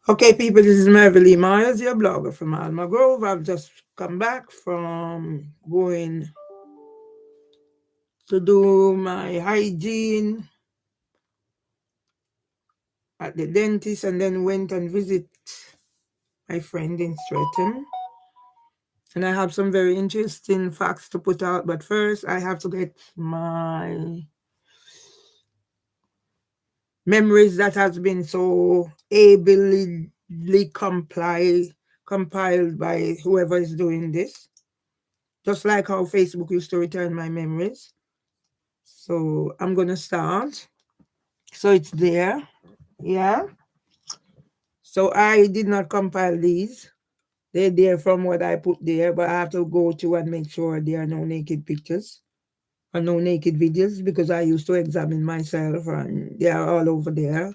Okay, people, this is Mervily Myers, your blogger from Alma Grove. I've just come back from going to do my hygiene at the dentist and then went and visit my friend in Stretton. And I have some very interesting facts to put out, but first I have to get my memories that has been so ably compiled by whoever is doing this. Just like how Facebook used to return my memories. So I'm gonna start. So it's there. Yeah. So I did not compile these. They're there from what I put there, but I have to go to and make sure there are no naked pictures or no naked videos because I used to examine myself and they are all over there.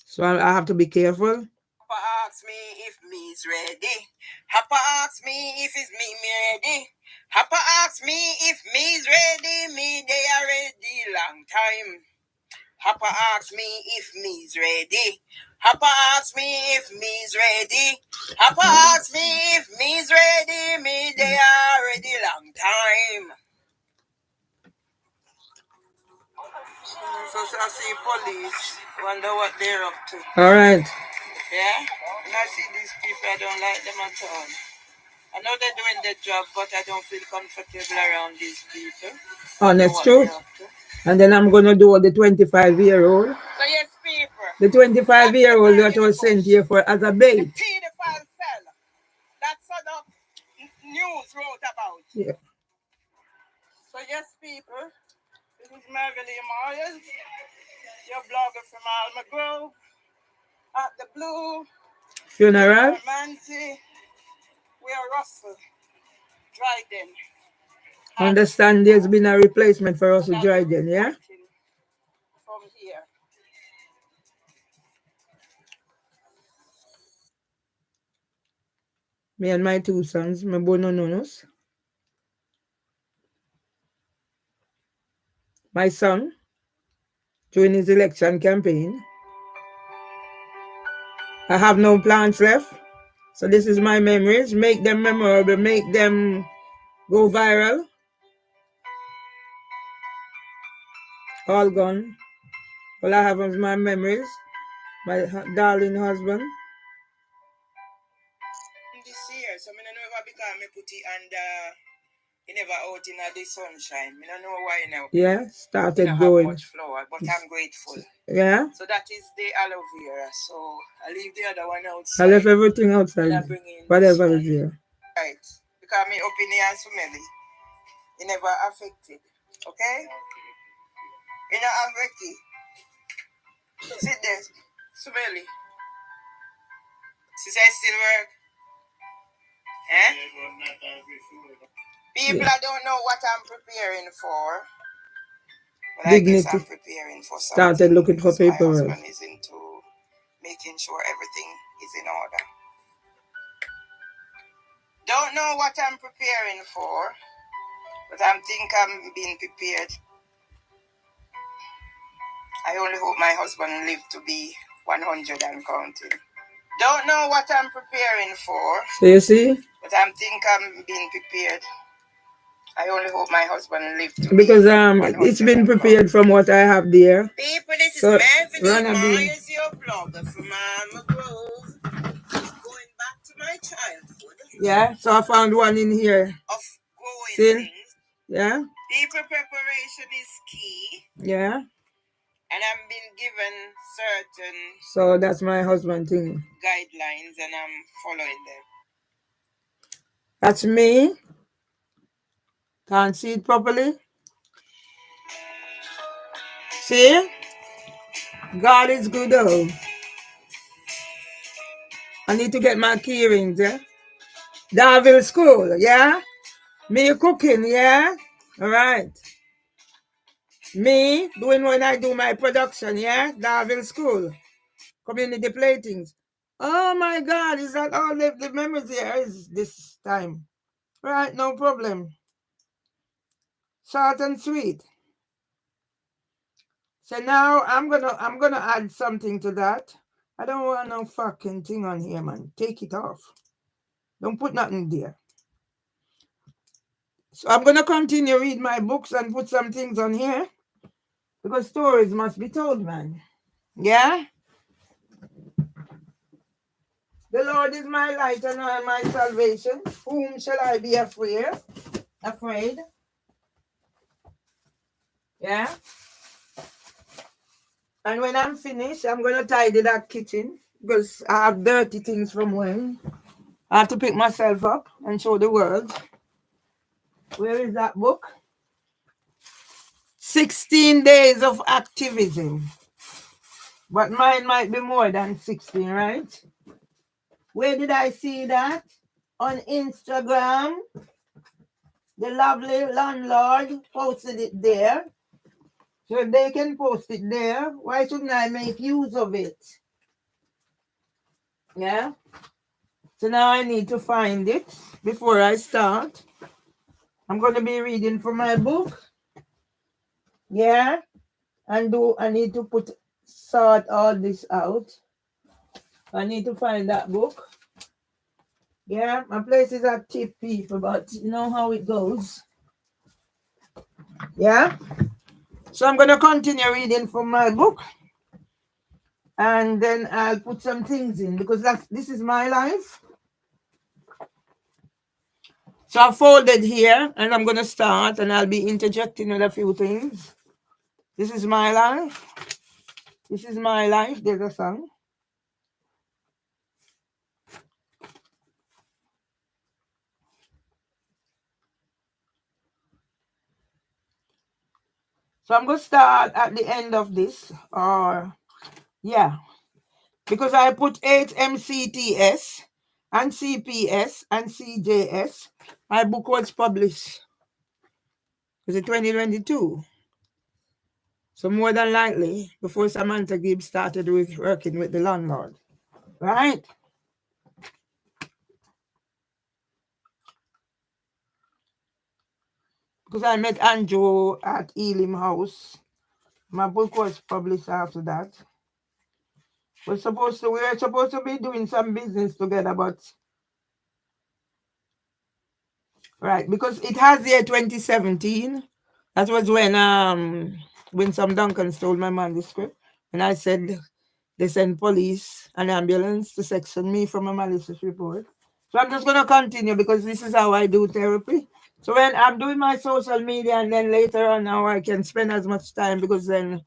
So I have to be careful. Papa asks me if me's ready. Papa asks me if it's me ready. Papa asks me if me's ready. Me they are ready long time. Papa asks me if me's ready. Papa asks me if me's ready. Papa asks me if me's ready. Me they are ready long time. So I see police. Wonder what they're up to. All right. Yeah? And I see these people, I don't like them at all. I know they're doing their job, but I don't feel comfortable around these people. Honest truth. And then I'm going to do the 25-year-old. So yes, people. The 25-year-old that was sent here for as a bait. The pedophile fella. That's what the news wrote about. Yeah. So yes, people. This is Mervily Myers, your blogger from Alma Grove. At the Blue Funeral. Manti, we are Russell Dryden. Understand there's been a replacement for Russell Dryden, yeah? From here. Me and my two sons, my bonononos. My son, during his election campaign. I have no plans left. So this is my memories. Make them memorable. Make them go viral. All gone. All I have is my memories. My darling husband. This year, so I don't know if I become me put it under. You never out in the sunshine. I don't know why now. Yeah, started going. Much flower, but I'm grateful. Yeah. So that is the aloe vera. So I leave the other one outside. I left everything outside. Whatever is here. Right. Because my opinion is smelly. It never affected. Okay? It not affected. Sit there. Smelly. Since I still work. Eh? People I don't know what I'm preparing for. But Dignity. I guess I'm preparing for something. Started looking for paperwork. My husband is into making sure everything is in order. Don't know what I'm preparing for, but I think I'm being prepared. I only hope my husband live to be 100 and counting. Don't know what I'm preparing for. So you see? But I think I'm being prepared. I only hope my husband live to because it's been prepared from what I have there. People, this is Mervily Myers, your blogger from Alma Grove. Going back to my childhood. Yeah, so I found one in here. Of growing things. Yeah. People preparation is key. Yeah. And I'm being given certain. So that's my husband thing. Guidelines, and I'm following them. That's me. Can't see it properly. See? God is good, though. I need to get my key rings, yeah? Darville School, yeah? Me cooking, yeah? All right. Me doing when I do my production, yeah? Darville School. Community platings. Oh my God, is that all the memories here is this time? Right, no problem. Short and sweet. So now I'm gonna add something to that. I don't want no fucking thing on here, man. Take it off. Don't put nothing there. So I'm gonna continue read my books and put some things on here because stories must be told, man. Yeah. The Lord is my light and my salvation. Whom shall I be afraid? Afraid. Yeah. And when I'm finished, I'm gonna tidy that kitchen because I have dirty things from when. I have to pick myself up and show the world. Where is that book? 16 days of activism. But mine might be more than 16, right? Where did I see that? On Instagram. The lovely landlord posted it there. So if they can post it there, why shouldn't I make use of it? Yeah. So now I need to find it before I start. I'm going to be reading from my book. Yeah. And I need to sort all this out. I need to find that book. Yeah, my place is at cheap people, but you know how it goes. Yeah. So I'm going to continue reading from my book. And then I'll put some things in because this is my life. So I folded here and I'm going to start and I'll be interjecting with a few things. This is my life. This is my life. There's a song. So I'm going to start at the end of this. Yeah. Because I put HMCTS and CPS and CJS. My book was published. Was it 2022? So more than likely, before Samantha Gibbs started working with the landlord. Right? Because I met Andrew at Elim House. My book was published after that. We were supposed to be doing some business together, but right, because it has year 2017. That was when some Duncan stole my manuscript. And I said they sent police and ambulance to section me from a malicious report. So I'm just gonna continue because this is how I do therapy. So when I'm doing my social media and then later on now I can spend as much time because then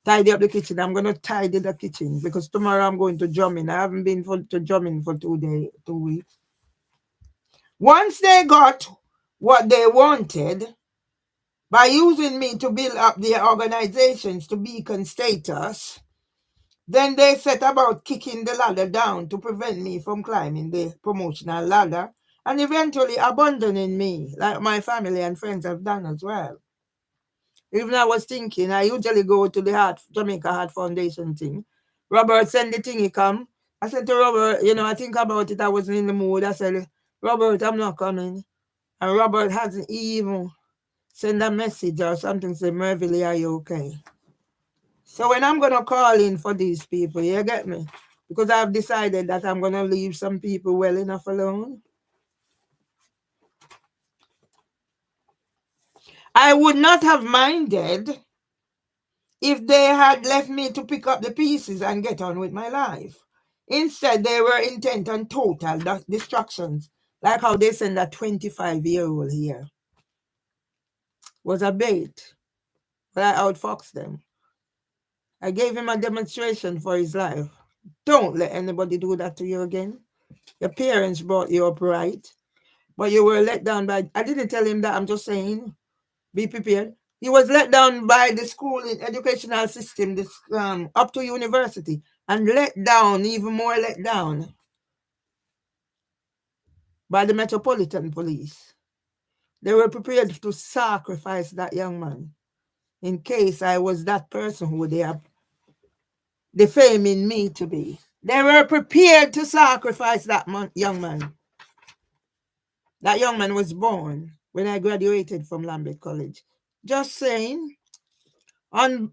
tidy up the kitchen. I'm gonna tidy the kitchen because tomorrow I'm going to drumming. I haven't been to drumming for 2 weeks. Once they got what they wanted by using me to build up their organizations to beacon status, then they set about kicking the ladder down to prevent me from climbing the promotional ladder and eventually abandoning me, like my family and friends have done as well. Even I was thinking, I usually go to the Jamaica Heart Foundation thing. Robert send the thing, he come. I said to Robert, I think about it, I wasn't in the mood. I said, Robert, I'm not coming. And Robert hasn't even sent a message or something, say, Merville, are you okay? So when I'm going to call in for these people, you get me? Because I've decided that I'm going to leave some people well enough alone. I would not have minded if they had left me to pick up the pieces and get on with my life. Instead, they were intent on total destructions, like how they send a 25-year-old here. Was a bait, but I outfoxed them. I gave him a demonstration for his life. Don't let anybody do that to you again. Your parents brought you up right, but you were let down by... I didn't tell him that. I'm just saying, be prepared. He was let down by the school in educational system, this up to university, and let down, even more let down by the Metropolitan Police. They were prepared to sacrifice that young man in case I was that person who they are defaming me to be. They were prepared to sacrifice that young man. That young man was born when I graduated from Lambeth College. Just saying. And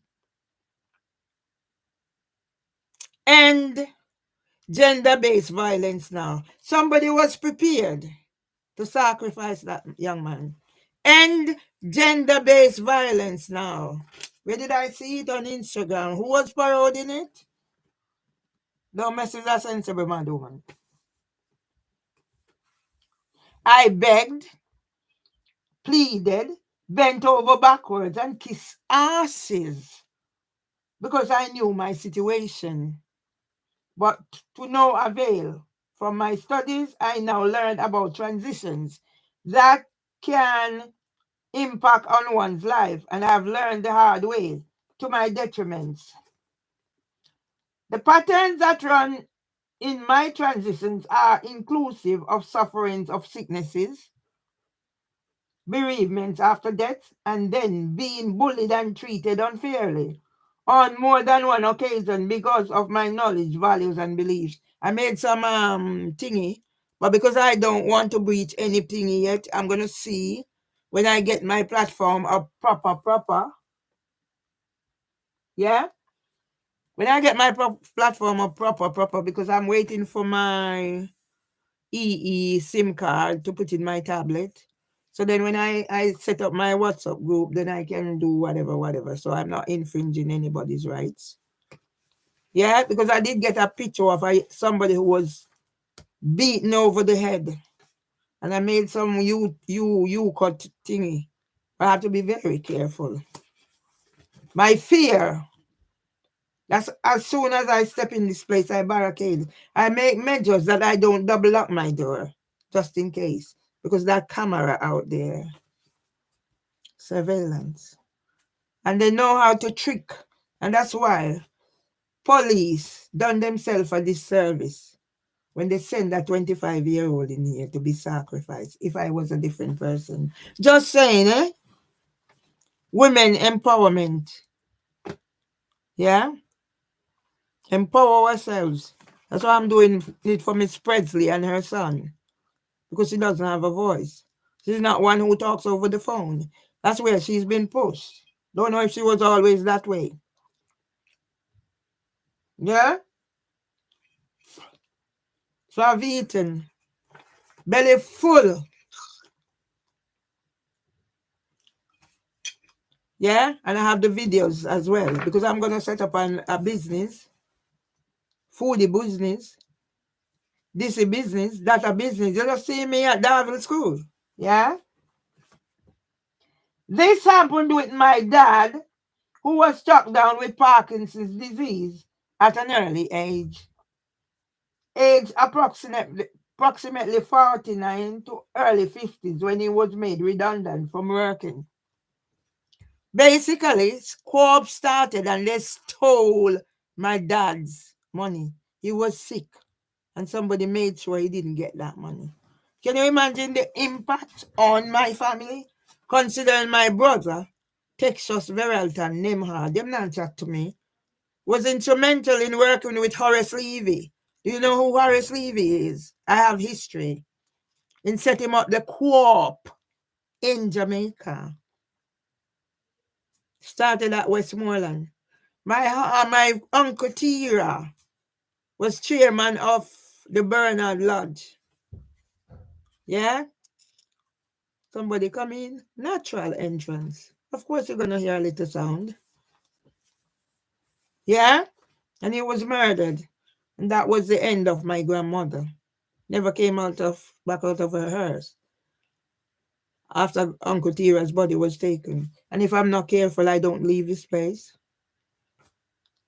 gender-based violence now. Somebody was prepared to sacrifice that young man. And gender-based violence now. Where did I see it? On Instagram? Who was parodying it? Don't mess with a sensible man, woman. I begged, pleaded, bent over backwards, and kissed asses because I knew my situation. But to no avail. From my studies, I now learned about transitions that can impact on one's life, and I've learned the hard way to my detriment. The patterns that run in my transitions are inclusive of sufferings of sicknesses, bereavements after death, and then being bullied and treated unfairly on more than one occasion because of my knowledge, values, and beliefs. I made some thingy, but because I don't want to breach any thingy yet, I'm going to see when I get my platform up proper. Yeah? When I get my platform up proper, because I'm waiting for my EE SIM card to put in my tablet. So then when I set up my WhatsApp group, then I can do whatever. So I'm not infringing anybody's rights. Yeah, because I did get a picture of somebody who was beaten over the head. And I made some you cut thingy. I have to be very careful. My fear, that's as soon as I step in this place, I barricade. I make measures that I don't double up my door, just in case. Because that camera out there, surveillance. And they know how to trick. And that's why police done themselves a disservice when they send that 25-year-old in here to be sacrificed if I was a different person. Just saying, eh? Women empowerment. Yeah? Empower ourselves. That's why I'm doing it for Miss Presley and her son. Because she doesn't have a voice. She's not one who talks over the phone. That's where she's been pushed. Don't know if she was always that way. Yeah? So I've eaten. Belly full. Yeah? And I have the videos as well. Because I'm going to set up a business. Foodie business. This a business. That a business. You just see me at Darville School. Yeah? This happened with my dad, who was struck down with Parkinson's disease at an early age. Age approximately 49 to early 50s when he was made redundant from working. Basically, co-op started and they stole my dad's money. He was sick and somebody made sure he didn't get that money. Can you imagine the impact on my family? Considering my brother, Texas Veralton, Nemhard, them not chat to me, was instrumental in working with Horace Levy. Do you know who Horace Levy is? I have history. In setting up the co-op in Jamaica. Started at Westmoreland. My uncle Tira was chairman of the Bernard Lodge. Yeah? Somebody come in, natural entrance. Of course you're going to hear a little sound. Yeah? And he was murdered. And that was the end of my grandmother. Never came back out of her hearse after Uncle Tira's body was taken. And if I'm not careful, I don't leave this place.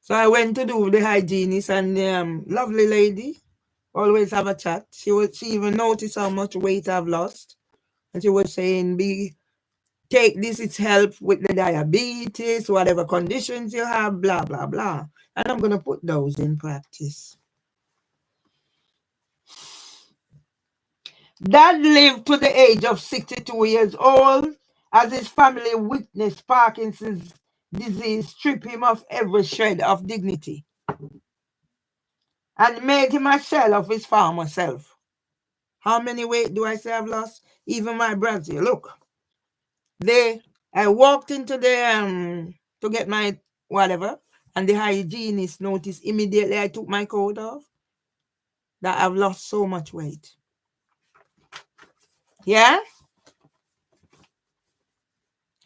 So I went to do the hygienist and the lovely lady, always have a chat. She even noticed how much weight I've lost. And she was saying, take this, it's help with the diabetes, whatever conditions you have, blah, blah, blah. And I'm going to put those in practice. Dad lived to the age of 62 years old as his family witnessed Parkinson's disease strip him of every shred of dignity and made him a shell of his former self. How many weight do I say I've lost? Even my brother, look. I walked into the to get my whatever, and the hygienist noticed immediately I took my coat off that I've lost so much weight. Yeah?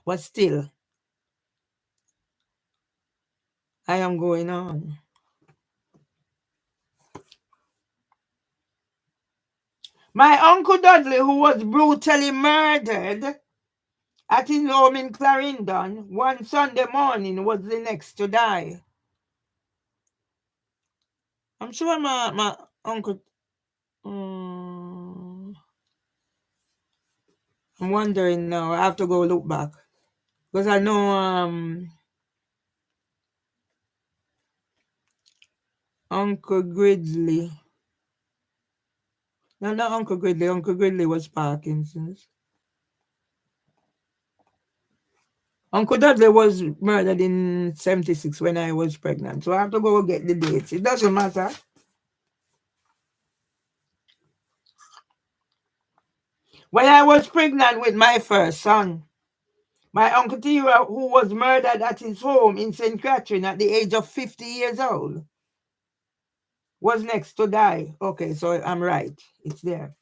But still, I am going on. My Uncle Dudley, who was brutally murdered at his home in Clarendon one Sunday morning, was the next to die. I'm sure my uncle... I'm wondering now. I have to go look back. Because I know Uncle Gridley. No, not Uncle Gridley. Uncle Gridley was Parkinson's. Uncle Dudley was murdered in 76 when I was pregnant. So I have to go get the dates. It doesn't matter. When I was pregnant with my first son, my Uncle Tira, who was murdered at his home in St. Catherine at the age of 50 years old, was next to die. Okay, so I'm right. It's there.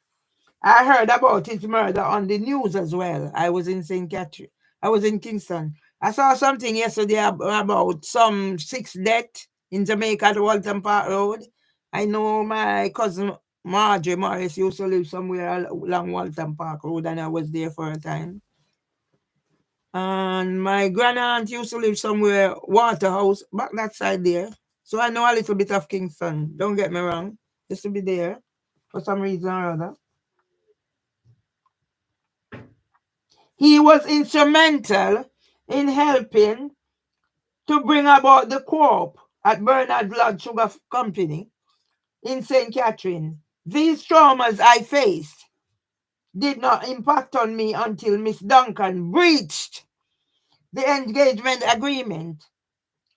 I heard about his murder on the news as well. I was in St. Catherine. I was in Kingston. I saw something yesterday about some 6 deaths in Jamaica at Walton Park Road. I know my cousin Marjorie Morris used to live somewhere along Walton Park Road, and I was there for a time. And my grandaunt used to live somewhere, Waterhouse, back that side there. So I know a little bit of Kingston. Don't get me wrong. Used to be there for some reason or other. He was instrumental in helping to bring about the co-op at Bernard Blood Sugar Company in St. Catherine. These traumas I faced did not impact on me until Miss Duncan breached the engagement agreement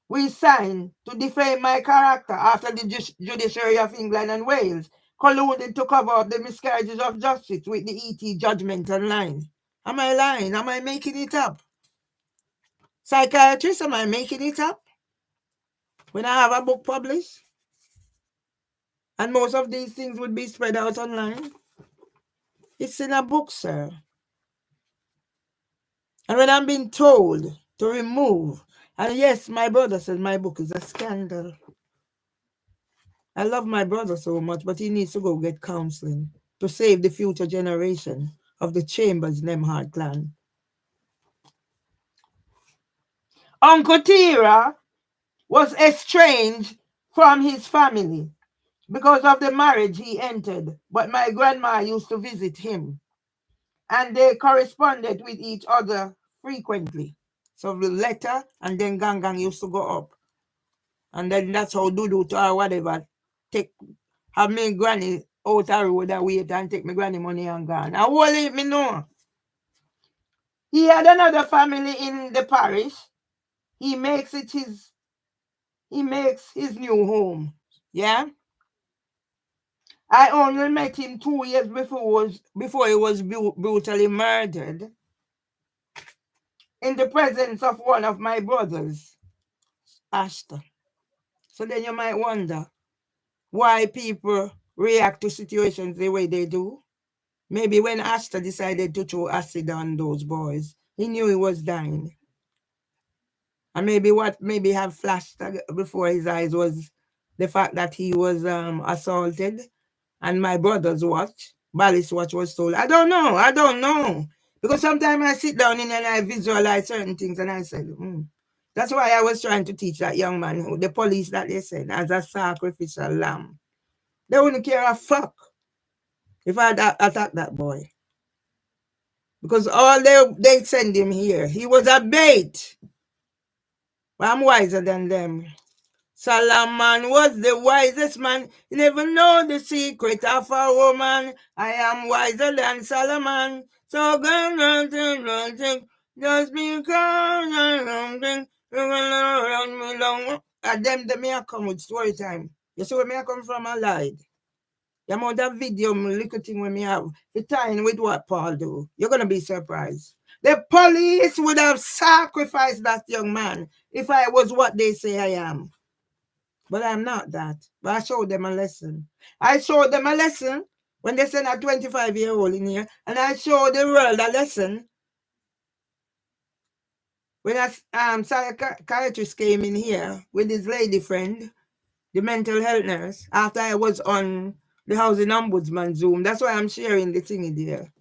we signed to defame my character after the judiciary of England and Wales colluded to cover up the miscarriages of justice with the ET judgment online. Am I lying? Am I making it up? Psychiatrist, am I making it up? When I have a book published? And most of these things would be spread out online? It's in a book, sir. And when I'm being told to remove, and yes, my brother says my book is a scandal. I love my brother so much, but he needs to go get counseling to save the future generation of the Chambers Nemhard clan. Uncle Tira was estranged from his family because of the marriage he entered, but my grandma used to visit him, and they corresponded with each other frequently. So the letter and then gang used to go up. And then that's how Dudu or whatever have me granny out the road and wait and take my granny money and gone. I will let me know. He had another family in the parish. He makes his new home. Yeah. I only met him 2 years before he was brutally murdered in the presence of one of my brothers, Ashton. So then you might wonder why people react to situations the way they do. Maybe when Ashton decided to throw acid on those boys, he knew he was dying. And maybe what have flashed before his eyes was the fact that he was assaulted, and my brother's watch, Bally's watch, was stolen. I don't know. Because sometimes I sit down and I visualize certain things and I said, That's why I was trying to teach that young man, the police that they said, as a sacrificial lamb. They wouldn't care a fuck if I attack that boy. Because all they send him here, he was a bait. But I'm wiser than them. Solomon was the wisest man. He never know the secret of a woman. I am wiser than Solomon. So good, just because I don't think you're gonna run me down. And them me I come with story time. You see where me I come from? I lied. The amount of video, little thing when me have, the time with what Paul do. You're gonna be surprised. The police would have sacrificed that young man if I was what they say I am. But I'm not that. But I showed them a lesson. I showed them a lesson when they sent a 25-year-old in here, and I showed the world a lesson when a psychiatrist came in here with his lady friend, the mental health nurse, after I was on the Housing Ombudsman Zoom. That's why I'm sharing the thing in there.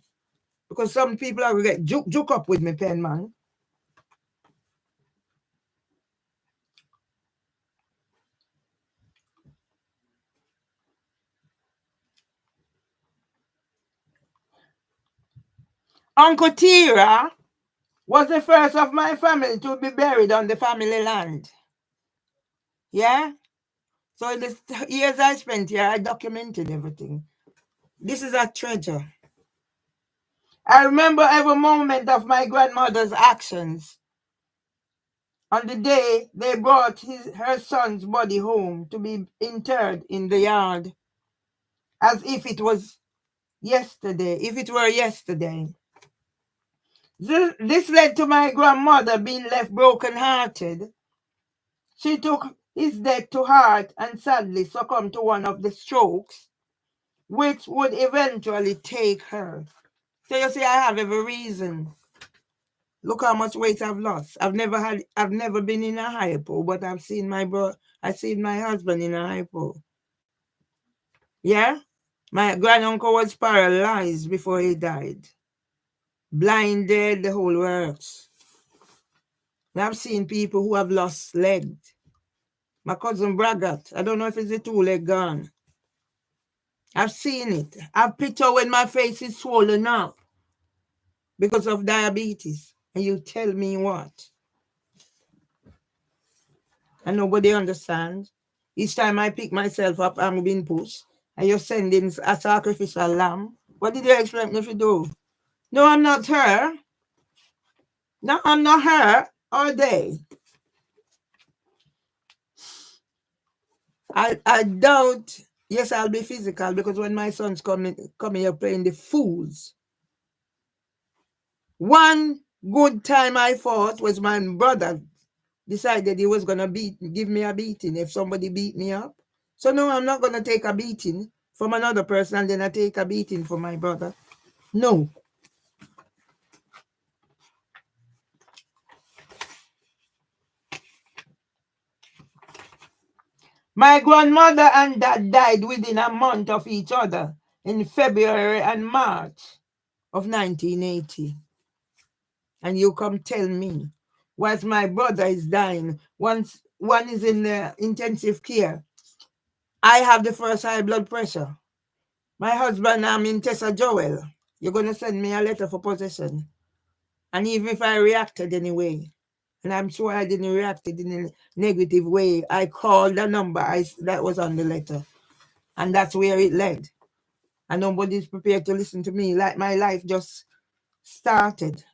Because some people are going to get juke up with me, pen man. Uncle Tira was the first of my family to be buried on the family land. Yeah? So in the years I spent here, I documented everything. This is a treasure. I remember every moment of my grandmother's actions. On the day they brought her son's body home to be interred in the yard, as if it was yesterday, if it were yesterday. This led to my grandmother being left broken-hearted. She took his death to heart and sadly succumbed to one of the strokes, which would eventually take her. So you see, I have every reason. Look how much weight I've lost. I've never been in a hypo, but I've seen my husband in a hypo. Yeah? My granduncle was paralyzed before he died. Blinded, the whole works. And I've seen people who have lost legs. My cousin Braggart, I don't know if it's a 2-leg gone. I've seen it. I've pictured when my face is swollen up because of diabetes. And you tell me what? And nobody understands. Each time I pick myself up, I'm being pushed. And you're sending a sacrificial lamb. What did you expect me to do? No, I'm not her. No, I'm not her. Or they. I doubt. Yes, I'll be physical because when my son's coming here playing the fools. One good time I fought was my brother decided he was going to give me a beating if somebody beat me up. So no, I'm not going to take a beating from another person and then I take a beating from my brother. No. My grandmother and dad died within a month of each other in February and March of 1980. And you come tell me, whilst my brother is dying, one is in the intensive care, I have the first high blood pressure. My husband, I'm in Tessa Joel. You're going to send me a letter for possession. And even if I reacted anyway, and I'm sure I didn't react in a negative way, I called the number that was on the letter. And that's where it led. And nobody's prepared to listen to me. Like my life just started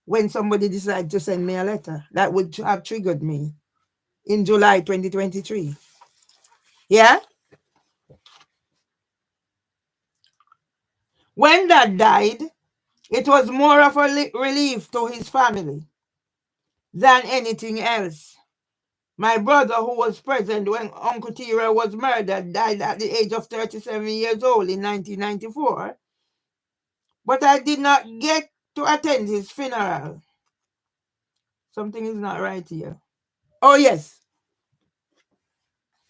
when somebody decided to send me a letter. That would have triggered me in July 2023. Yeah? When Dad died, it was more of a relief to his family than anything else. My brother, who was present when Uncle Tira was murdered, died at the age of 37 years old in 1994. But I did not get to attend his funeral. Something is not right here. Oh, yes.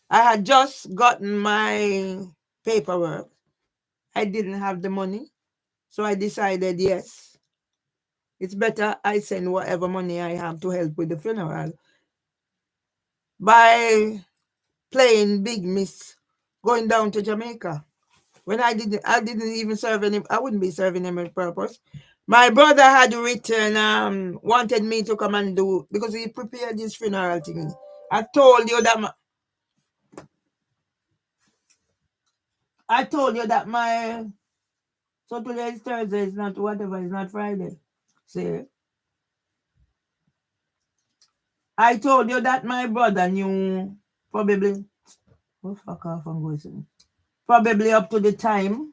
I had just gotten my paperwork. I didn't have the money. So I decided, yes, it's better I send whatever money I have to help with the funeral. By playing Big Miss, going down to Jamaica. When I didn't even serve any, I wouldn't be serving any purpose. My brother had written, wanted me to come and do, because he prepared his funeral thing. I told you that my so today is Thursday, it's not whatever, it's not Friday. See, I told you that my brother knew probably, oh fuck off and go soon. Probably up to the time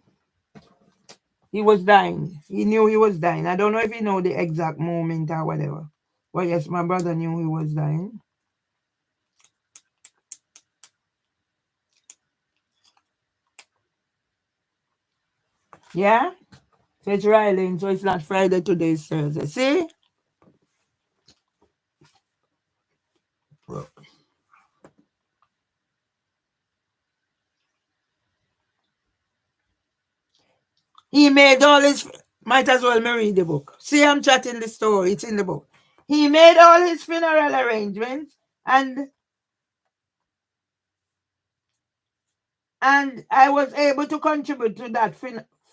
he was dying. He knew he was dying. I don't know if he know the exact moment or whatever. But yes, my brother knew he was dying. Yeah? So it's Riley, so it's not Friday, today is Thursday. See? He made all his, might as well me read the book. See, I'm chatting the story, it's in the book. He made all his funeral arrangements and I was able to contribute to that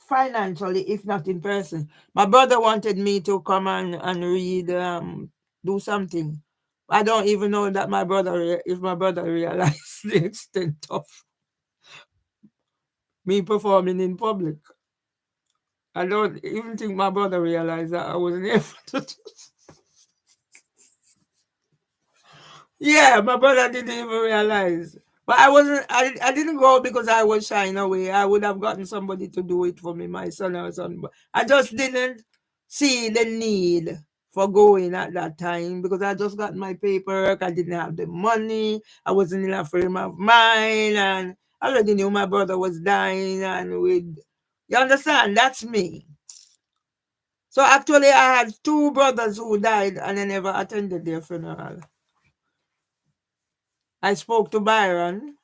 financially, if not in person. My brother wanted me to come and read, do something. I don't even know that if my brother realized the extent of me performing in public. I don't even think my brother realized that I wasn't able to do. Yeah, my brother didn't even realize. But I didn't go because I was shying away. I would have gotten somebody to do it for me, my son or son. But I just didn't see the need for going at that time because I just got my paperwork. I didn't have the money. I wasn't in a frame of mind. And I already knew my brother was dying. You understand? That's me. So actually, I had two brothers who died and I never attended their funeral. I spoke to Byron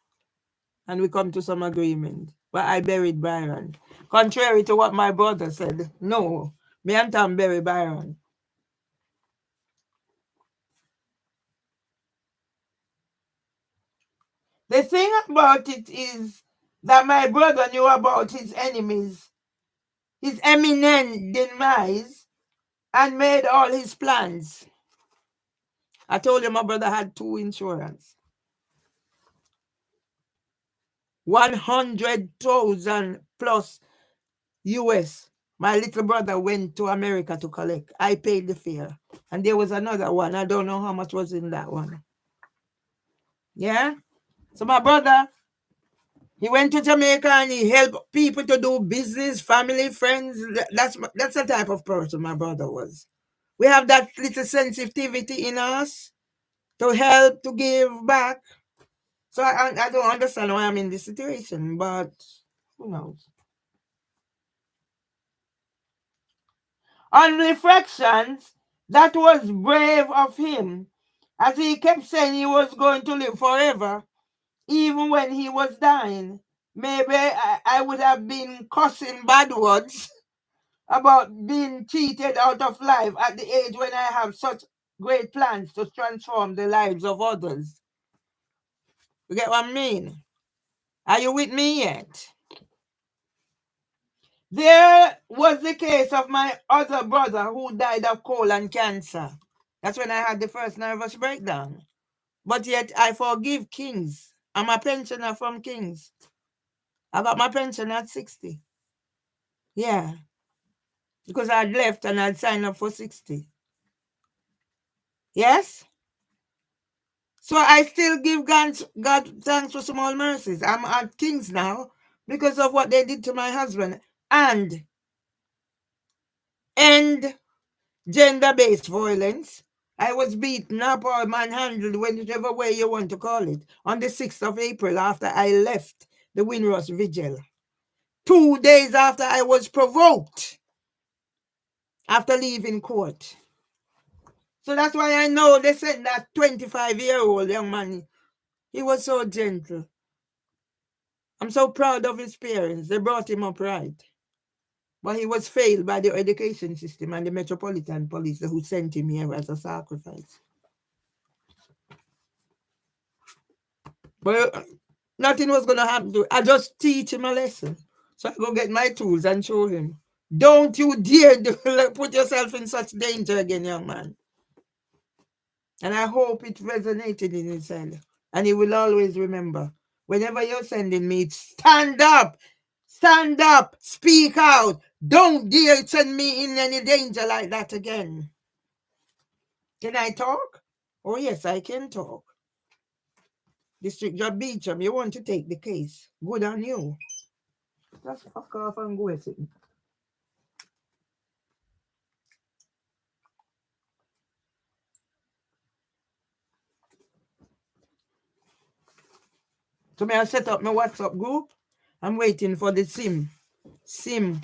and we come to some agreement. But I buried Byron. Contrary to what my brother said, no, me and Tom bury Byron. The thing about it is that my brother knew about his enemies, his imminent demise, and made all his plans. I told you my brother had two insurance. 100,000 plus US. My little brother went to America to collect. I paid the fare. And there was another one. I don't know how much was in that one. Yeah? So my brother, he went to Jamaica and he helped people to do business, family, friends. That's the type of person my brother was. We have that little sensitivity in us to help, to give back. So I don't understand why I'm in this situation, but who knows? On reflections, that was brave of him, as he kept saying he was going to live forever, even when he was dying. Maybe I would have been cussing bad words about being cheated out of life at the age when I have such great plans to transform the lives of others. You get what I mean? Are you with me yet? There was the case of my other brother who died of colon cancer. That's when I had the first nervous breakdown. But yet I forgive Kings. I'm a pensioner from Kings. I got my pension at 60. Yeah. Because I'd left and I'd signed up for 60. Yes? So I still give God thanks for small mercies. I'm at Kings now because of what they did to my husband. And end gender-based violence. I was beaten up or manhandled, whichever way you want to call it, on the 6th of April after I left the Windrush Vigil. 2 days after I was provoked after leaving court. So that's why I know they said that 25-year-old young man, he was so gentle. I'm so proud of his parents. They brought him up right. But he was failed by the education system and the Metropolitan Police who sent him here as a sacrifice. But nothing was going to happen to him. I just teach him a lesson. So I go get my tools and show him. Don't you dare put yourself in such danger again, young man. And I hope it resonated in his head. And he will always remember. Whenever you're sending me, stand up, speak out. Don't dare send me in any danger like that again. Can I talk? Oh, yes, I can talk. District Judge Beecham, you want to take the case. Good on you. Just fuck off and go with it. So may I set up my WhatsApp group? I'm waiting for the SIM. SIM.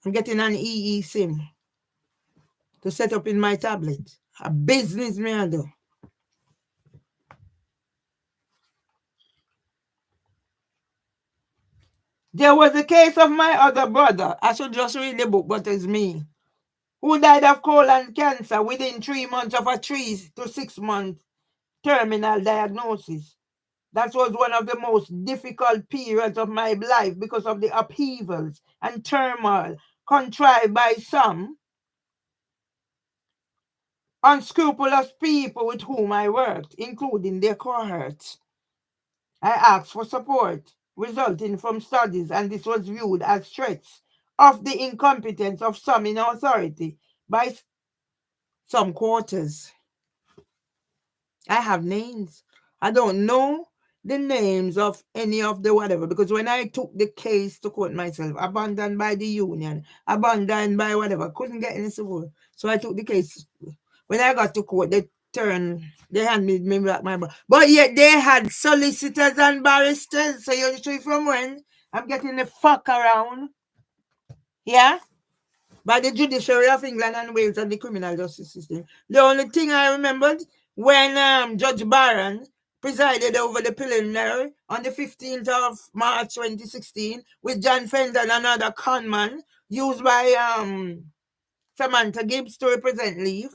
I'm getting an EE SIM to set up in my tablet. A business me I do. There was a case of my other brother. I should just read the book, but it's me. Who died of colon cancer within 3 months of a 3 to 6 month terminal diagnosis. That was one of the most difficult periods of my life because of the upheavals and turmoil contrived by some unscrupulous people with whom I worked, including their cohorts. I asked for support resulting from studies, and this was viewed as threats of the incompetence of some in authority by some quarters. I have names. I don't know the names of any of the whatever, because when I took the case to court myself, abandoned by the union, abandoned by whatever, couldn't get any support. So I took the case. When I got to court, they handed me back my book. But yet they had solicitors and barristers. So you see from when I'm getting the fuck around. Yeah? By the judiciary of England and Wales and the criminal justice system. The only thing I remembered when Judge Barron presided over the preliminary on the 15th of March 2016 with John Fenton and another conman used by Samantha Gibbs to represent Leave.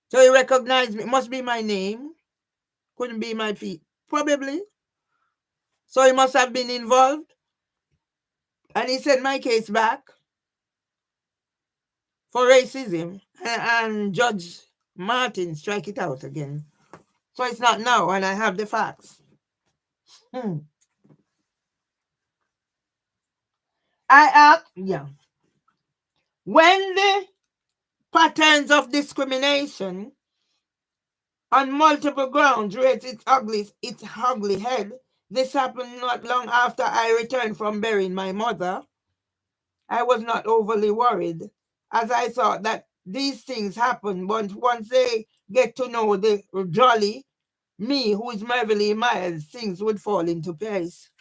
So he recognized me. It must be my name. Couldn't be my feet. Probably. So he must have been involved. And he sent my case back for racism. And Judge Martin strike it out again. So it's not now, and I have the facts. When the patterns of discrimination on multiple grounds raised its ugly head, this happened not long after I returned from burying my mother. I was not overly worried, as I thought that these things happen, but once they get to know the jolly me, who is Mervily Myers, things would fall into place.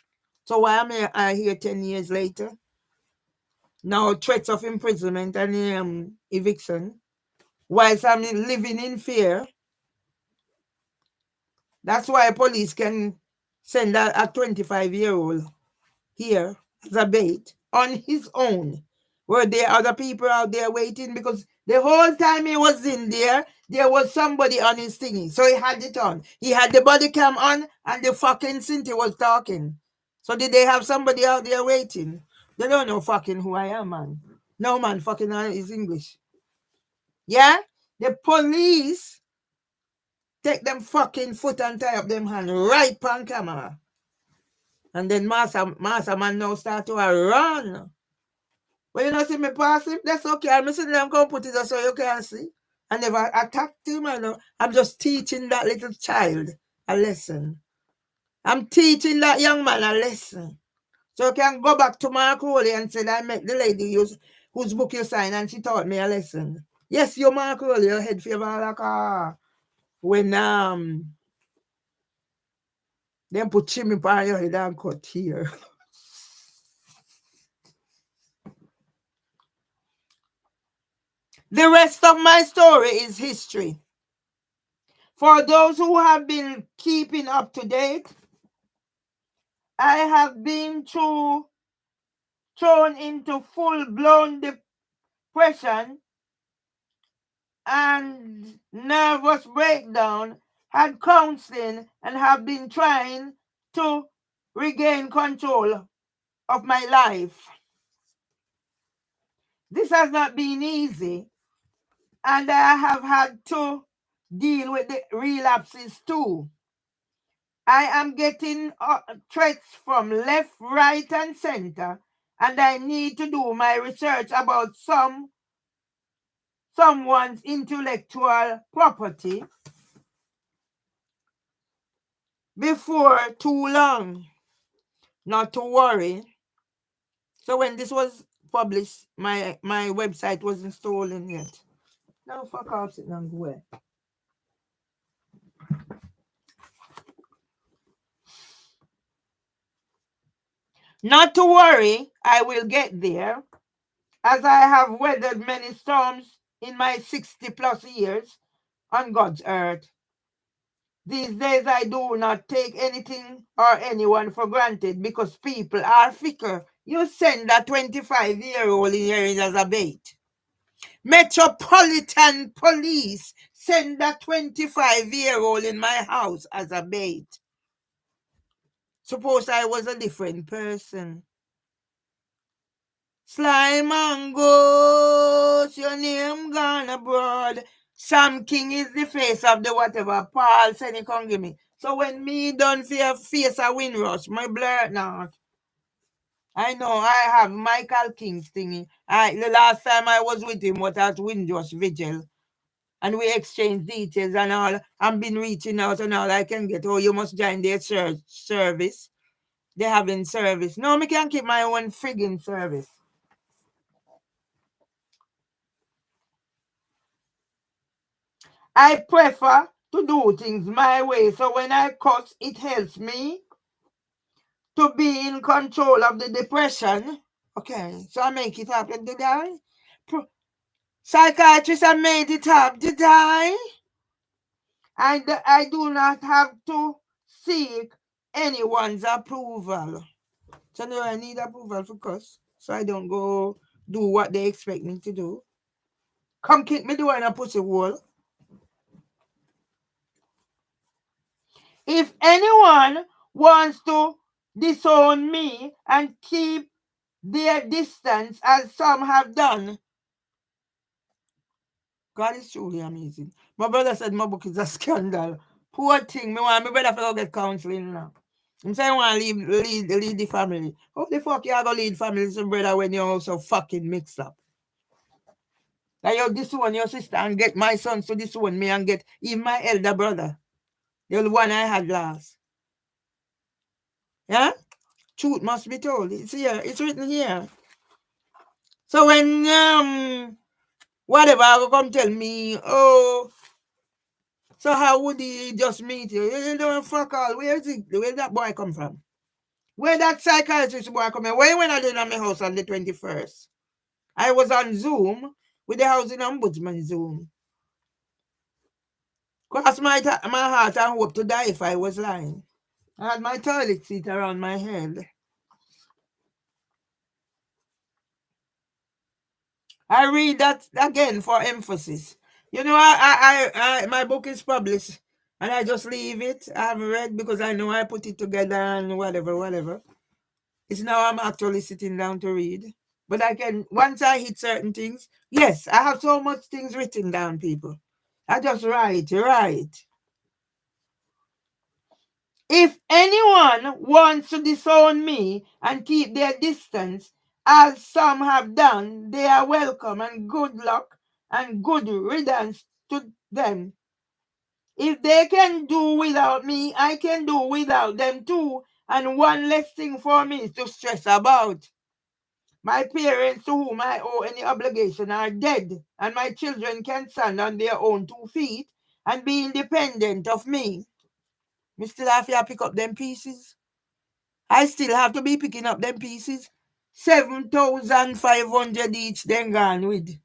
So why am I here 10 years later? Now threats of imprisonment and eviction, whilst I'm living in fear. That's why police can send a 25-year-old here as a bait on his own. Were there other people out there waiting? Because the whole time he was in there was somebody on his thingy. So he had it on. He had the body cam on and the fucking Cynthia was talking. So did they have somebody out there waiting? They don't know fucking who I am, man. No, man, fucking is English. Yeah? The police take them fucking foot and tie up them hand right on camera. And then Master Man now start to run. When you don't see me pass him, that's okay. I'm sitting there, I'm going to put it so you can see. I never attacked him. I'm just teaching that little child a lesson. I'm teaching that young man a lesson. So you can go back to Mark Rowley and say, I met the lady whose book you signed and she taught me a lesson. Yes, you're Mark Rowley, your head fever like when them put chimney on your head and cut here. The rest of my story is history. For those who have been keeping up to date, I have been thrown into full-blown depression and nervous breakdown, had counseling, and have been trying to regain control of my life. This has not been easy, and I have had to deal with the relapses too. I am getting threats from left, right, and center, and I need to do my research about someone's intellectual property before too long. Not to worry. So when this was published, my website wasn't stolen yet. Now fuck off, sit down, go away. Not to worry, I will get there, as I have weathered many storms in my 60 plus years on God's earth. These days I do not take anything or anyone for granted because people are fickle. You send a 25-year-old in here as a bait. Metropolitan Police send a 25-year-old in my house as a bait. Suppose I was a different person. Sly Mongoose, your name gone abroad. Sam King is the face of the whatever Paul said he can't give me. So when me done face a Windrush, my blur not. I know I have Michael King's thingy. The last time I was with him was at Windrush Vigil. And we exchanged details and all. I've been reaching out and all I can get. Oh, you must join their service. They're having service. No, me can't keep my own friggin' service. I prefer to do things my way. So when I cut, it helps me to be in control of the depression. Okay, so I make it happen. Did I? Psychiatrist, I made it up. Did I? I do not have to seek anyone's approval. So now I need approval for cuss. So I don't go do what they expect me to do. Come kick me door in a pussy hole. If anyone wants to disown me and keep their distance as some have done, God is truly amazing. My brother said my book is a scandal. Poor thing. Me want my brother to go get counseling now. I'm saying I want to lead the family. How the fuck you are going to lead family, some brother, when you're also fucking mixed up? Like you disown your sister and get my sons to disown me and get even my elder brother. The one I had last. Yeah? Truth must be told. It's here. It's written here. So when whatever come tell me, oh, so how would he just meet you? You don't fuck all. Where is it? Where that boy come from? Where that psychiatrist boy come from? Where when I did at my house on the 21st? I was on Zoom with the housing ombudsman Zoom. Cross my heart and hope to die if I was lying. I had my toilet seat around my head. I read that again for emphasis. You know, my book is published and I just leave it. I haven't read because I know I put it together and whatever. It's now I'm actually sitting down to read. But I can, once I hit certain things, yes, I have so much things written down, people. I just write. If anyone wants to disown me and keep their distance, as some have done, they are welcome and good luck and good riddance to them. If they can do without me, I can do without them too. And one less thing for me to stress about. My parents to whom I owe any obligation are dead, and my children can stand on their own 2 feet and be independent of me. Me still have to pick up them pieces. I still have to be picking up them pieces. 7,500 each then gone with.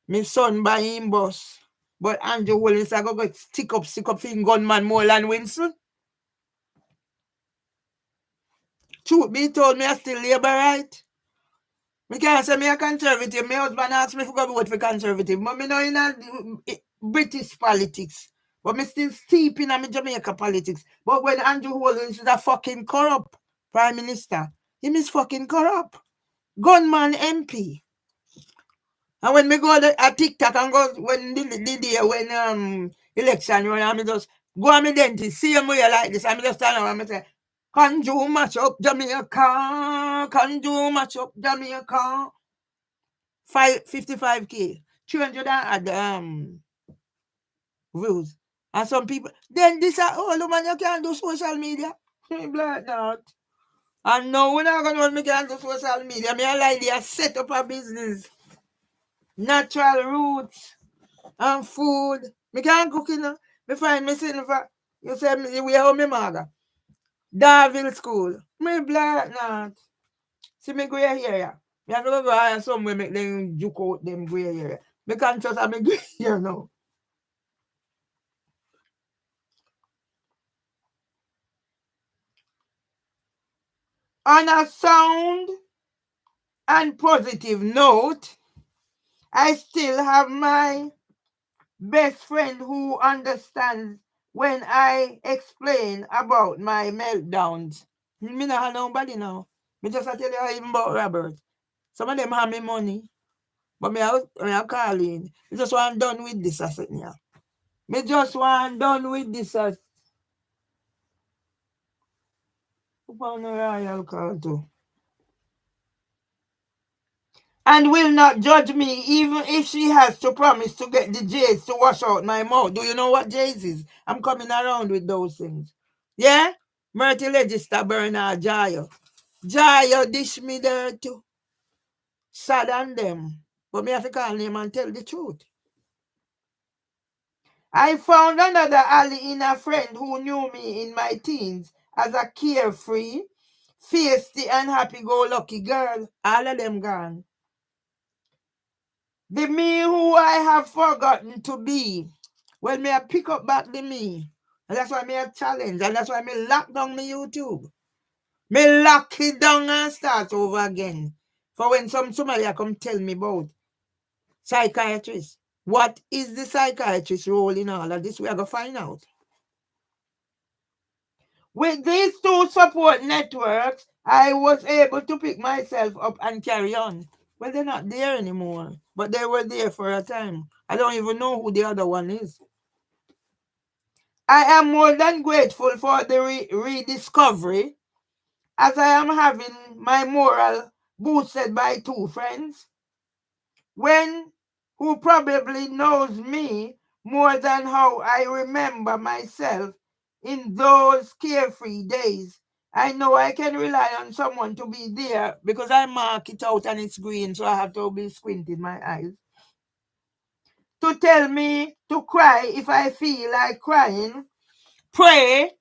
My son buy him bus. But Andrew Williams I go stick up for him gunman more than Winston. Truth be told, me I still labor right. Me can't say me a conservative. My husband asked me to go vote for conservative. But me know in a British politics. But me still steep in a Jamaica politics. But when Andrew Holmes is a fucking corrupt prime minister, Him is fucking corrupt. Gunman MP. And when me go to a TikTok and go when the day when election run, I just go on my dentist, see him way like this, and me just stand around and say, can you match up Jamaica? Can you match up Jamaica? 55K. 300 views. And some people then this are all man you can't do social media. Like that. And now when I gonna me can't do social media, me I like they set up a business. Natural roots and food. Me can't cook, you know. Me find me sitting for, you say, me, we have me mother. Darville School. Me black not. See me go here, yeah. Me have to go hire somewhere make them juke out them go here. Me can't trust me go here now. On a sound and positive note, I still have my best friend who understands when I explain about my meltdowns. Me not have nobody now. Me just tell you even about Robert. Some of them have me money, but me I call in. Me just want done with this asset here. Me just want done with this asset. Upon a royal call too. And will not judge me even if she has to promise to get the J's to wash out my mouth. Do you know what J's is? I'm coming around with those things. Yeah? Murty Register Bernard Jayo. Jayo dish me there too. Sad on them. But me have to call name and tell the truth. I found another Ali in a friend who knew me in my teens as a carefree, feisty and happy-go-lucky girl. All of them gone. The me who I have forgotten to be. Well, me I pick up back the me. And that's why me a challenge. And that's why me lock down my YouTube. Me lock it down and start over again. For when somebody come tell me about psychiatrist. What is the psychiatrist role in all of this? We are going to find out. With these two support networks, I was able to pick myself up and carry on. Well, they're not there anymore, but they were there for a time. I don't even know who the other one is. I am more than grateful for the rediscovery, as I am having my moral boosted by two friends. Who probably knows me more than how I remember myself in those carefree days. I know I can rely on someone to be there because I mark it out and it's green, so I have to be squinting my eyes. To tell me to cry if I feel like crying, pray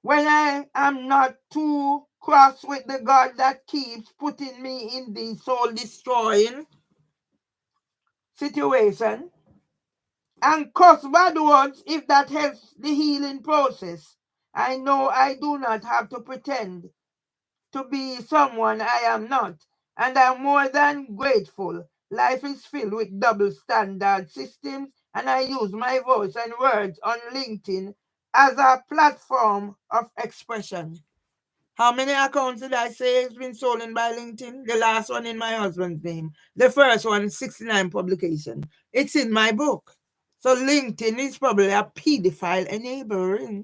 when I am not too cross with the God that keeps putting me in the soul-destroying situation, and curse bad words if that helps the healing process. I know I do not have to pretend to be someone I am not, and I'm more than grateful. Life is filled with double standard systems, and I use my voice and words on LinkedIn as a platform of expression. How many accounts did I say has been stolen by LinkedIn? The last one in my husband's name. The first one, 69 publication. It's in my book. So LinkedIn is probably a pedophile enabler,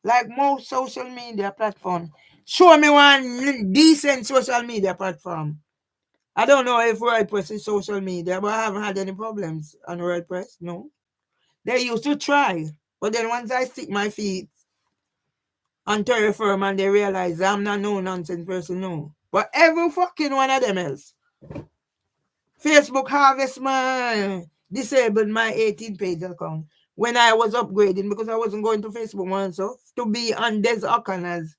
like most social media platforms. Show me one decent social media platform. I don't know if WordPress is social media, but I haven't had any problems on WordPress. No. They used to try, but then once I stick my feet on Terra Firma and they realize I'm not no nonsense person, no. But every fucking one of them else. Facebook harvest disabled my 18-page account when I was upgrading because I wasn't going to Facebook myself to be on Des O'Connor's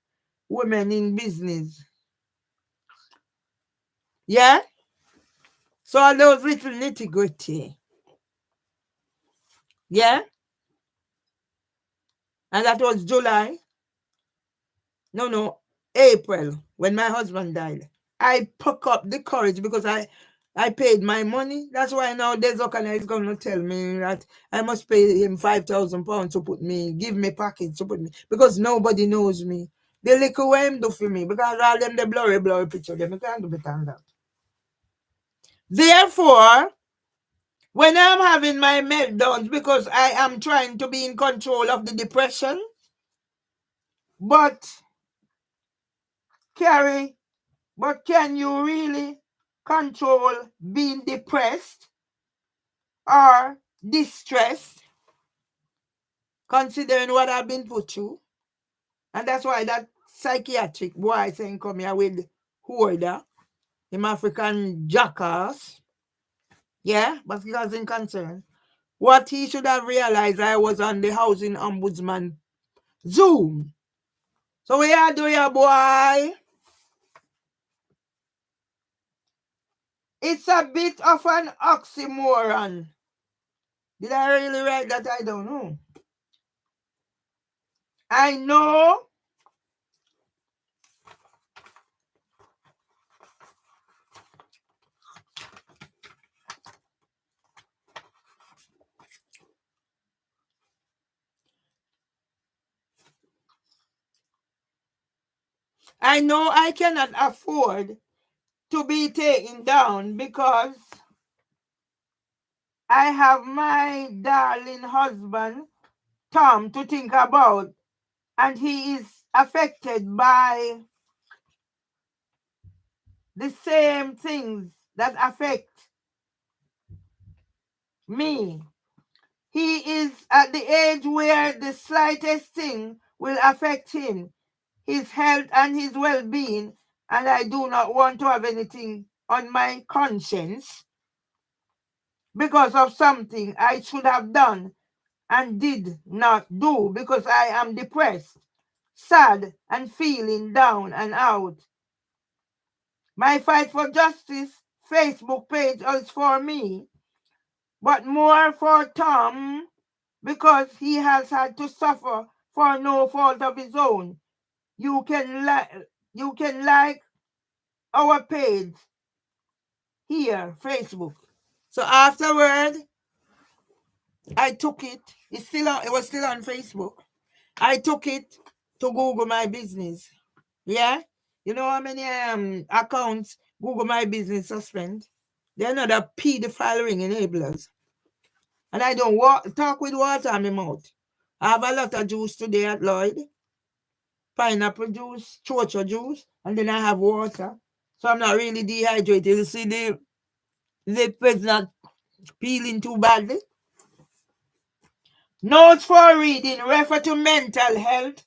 Women in Business. Yeah? So all those little nitty-gritty. Yeah? And that was July. No, April, when my husband died. I pick up the courage because I paid my money. That's why now Des O'Connor is going to tell me that I must pay him £5,000 to give me package to put me, because nobody knows me. The little way him do for me, because all them the blurry picture, them can't do better than that. Therefore, when I'm having my meltdowns, because I am trying to be in control of the depression, but Carrie, but can you really control being depressed or distressed, considering what I've been put through? And that's why that psychiatric boy saying come here with Hoarder, him African jackass. Yeah, but he wasn't concerned. What he should have realized, I was on the housing ombudsman Zoom. So what you do here, boy? It's a bit of an oxymoron. Did I really write that? I don't know. I know I cannot afford to be taken down because I have my darling husband, Tom, to think about, and he is affected by the same things that affect me. He is at the age where the slightest thing will affect him, his health and his well-being, and I do not want to have anything on my conscience because of something I should have done and did not do, because I am depressed, sad, and feeling down and out. My Fight for Justice Facebook page is for me, but more for Tom, because he has had to suffer for no fault of his own. You can like our page here, Facebook. So afterward, I took it. It was still on Facebook. I took it to Google My Business. Yeah? You know how many accounts Google My Business suspend? They're not a pedophile ring enablers. And I don't talk with water in my mouth. I have a lot of juice today at Lloyd. Pineapple juice, chocho juice, and then I have water. So I'm not really dehydrated. You see the lip is not peeling too badly. Notes for reading refer to mental health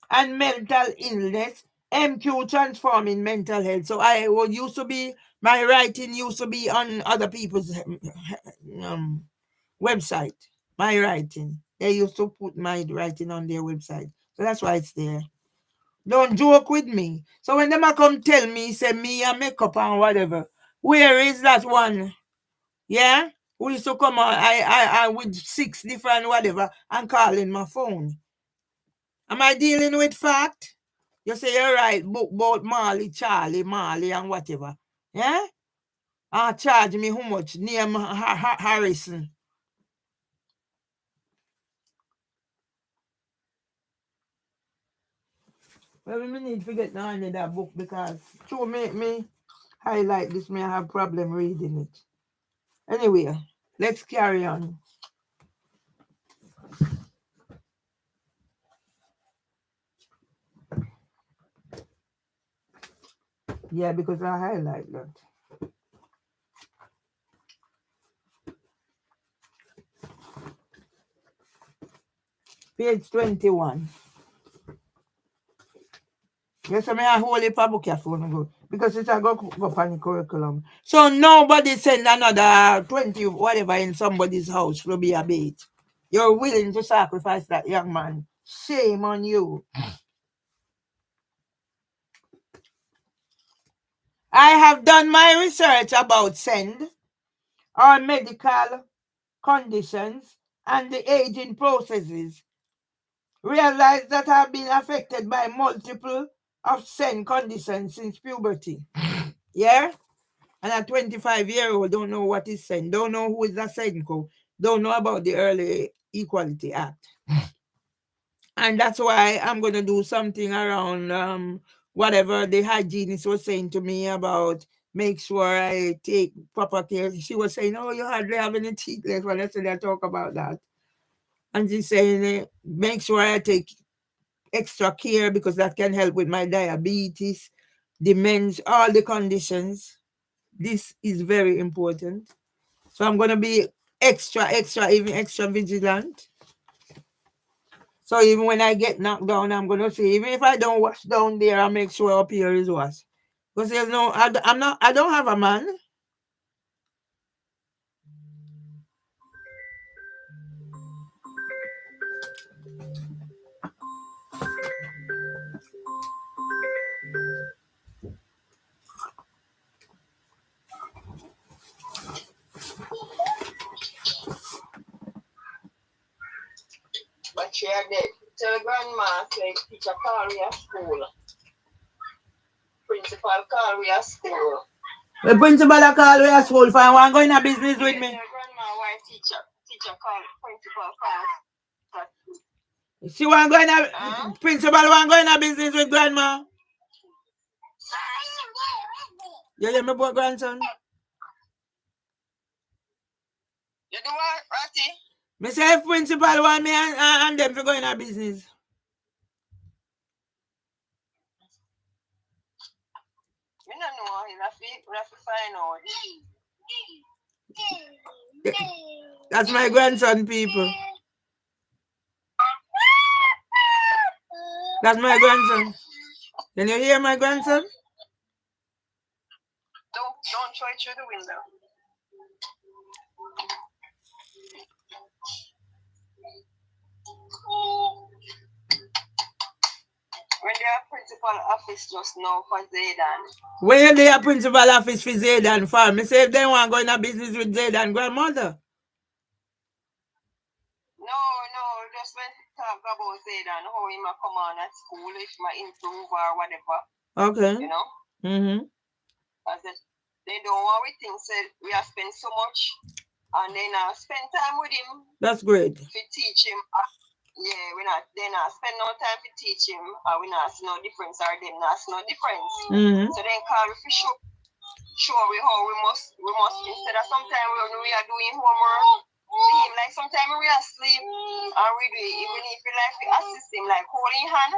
and mental illness. MQ transforming mental health. So my writing used to be on other people's website. My writing. They used to put my writing on their website. So that's why it's there. Don't joke with me. So when them come tell me, say me a makeup and whatever, where is that one? Yeah? Who used to come on I with 6 different whatever and calling my phone. Am I dealing with fact? You say you're right, book about Charlie, Marley and whatever. Yeah? And charge me how much? Name Harrison. Well, we need to get down in that book because to make me highlight this, may I have problem reading it. Anyway, let's carry on. Yeah, because I highlight that. Page 21. Yes, I mean, I hold it a book here for me because it's a go on the curriculum. So nobody send another 20 whatever in somebody's house to be a bait. You're willing to sacrifice that young man. Shame on you. I have done my research about SEND, or medical conditions, and the aging processes. Realize that I've been affected by multiple of SEND conditions since puberty. Yeah? And a 25-year-old don't know what is SEND, don't know who is a SENCO, don't know about the Early Equality Act. And that's why I'm going to do something around whatever the hygienist was saying to me about make sure I take proper care. She was saying, oh, you hardly have any teeth left. Well, yesterday I talk about that. And she's saying, make sure I take extra care because that can help with my diabetes, dementia, all the conditions. This is very important. So I'm going to be even extra vigilant. So even when I get knocked down, I'm going to say, even if I don't wash down there, I make sure up here is washed. Because there's no, I don't have a man. But she had the tell grandma say teacher call me at school. Principal call me at school. The principal call me at school for one going to business with me. Grandma why teacher call principal call. She want going to principal want going to business with grandma. You hear me, boy, grandson? You do what, Ratty? Me say if principal want me and them to go in a business. Me don't know. You have to find out. That's my grandson, people. That's my grandson. Can you hear my grandson? Don't try through the window. When they are principal office just now for Zaydan. Where they are principal office for Zaydan for? Me say if they want to go in a business with Zaydan grandmother. No, just when talk about Zaydan, how he might come on at school, if he might improve or whatever. Okay. You know? Mm-hmm. As they don't want we think said we have spent so much and then spend time with him. That's great. To teach him. Yeah, they not spend no time to teach him, we not see no difference, or they not see no difference. Mm-hmm. So then call we show we how we must instead of sometimes when we are doing homework, him like sometimes we are asleep and we do it, even if we like we assist him like holding hand.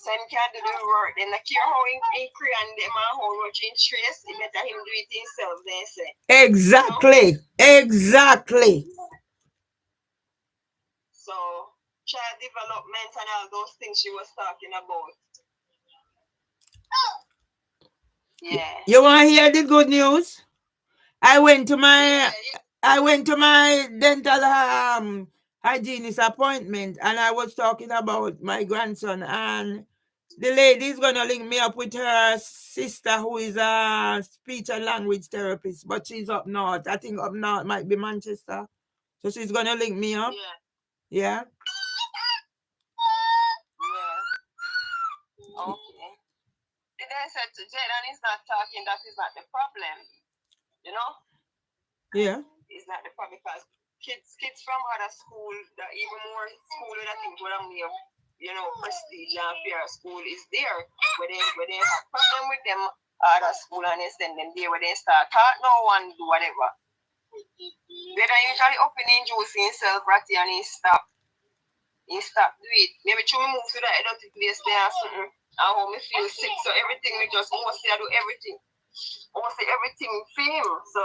So him can do the work. Then I care how he create them and how much in trace, it better him do it himself, they say. Exactly. You know? Exactly. So child development and all those things she was talking about. Yeah. You want to hear the good news? I went to my dental hygienist appointment and I was talking about my grandson, and the lady is going to link me up with her sister who is a speech and language therapist, but she's up north. I think up north might be Manchester. So she's going to link me up. Yeah. Yeah. Okay. They said to Jaydan is not talking, that is not the problem. You know? Yeah. It's not the problem because kids from other school, that even more school that I think what I'm here, you know, prestige and fair school is there. Where they have problem with them other school and they send them there where they start talk no one do whatever. They don't usually opening juice himself, Ratty, and he stop do it. Maybe try me move to that exotic place there or something. And how me feel sick, so everything me just mostly I do everything. Mostly everything for him. So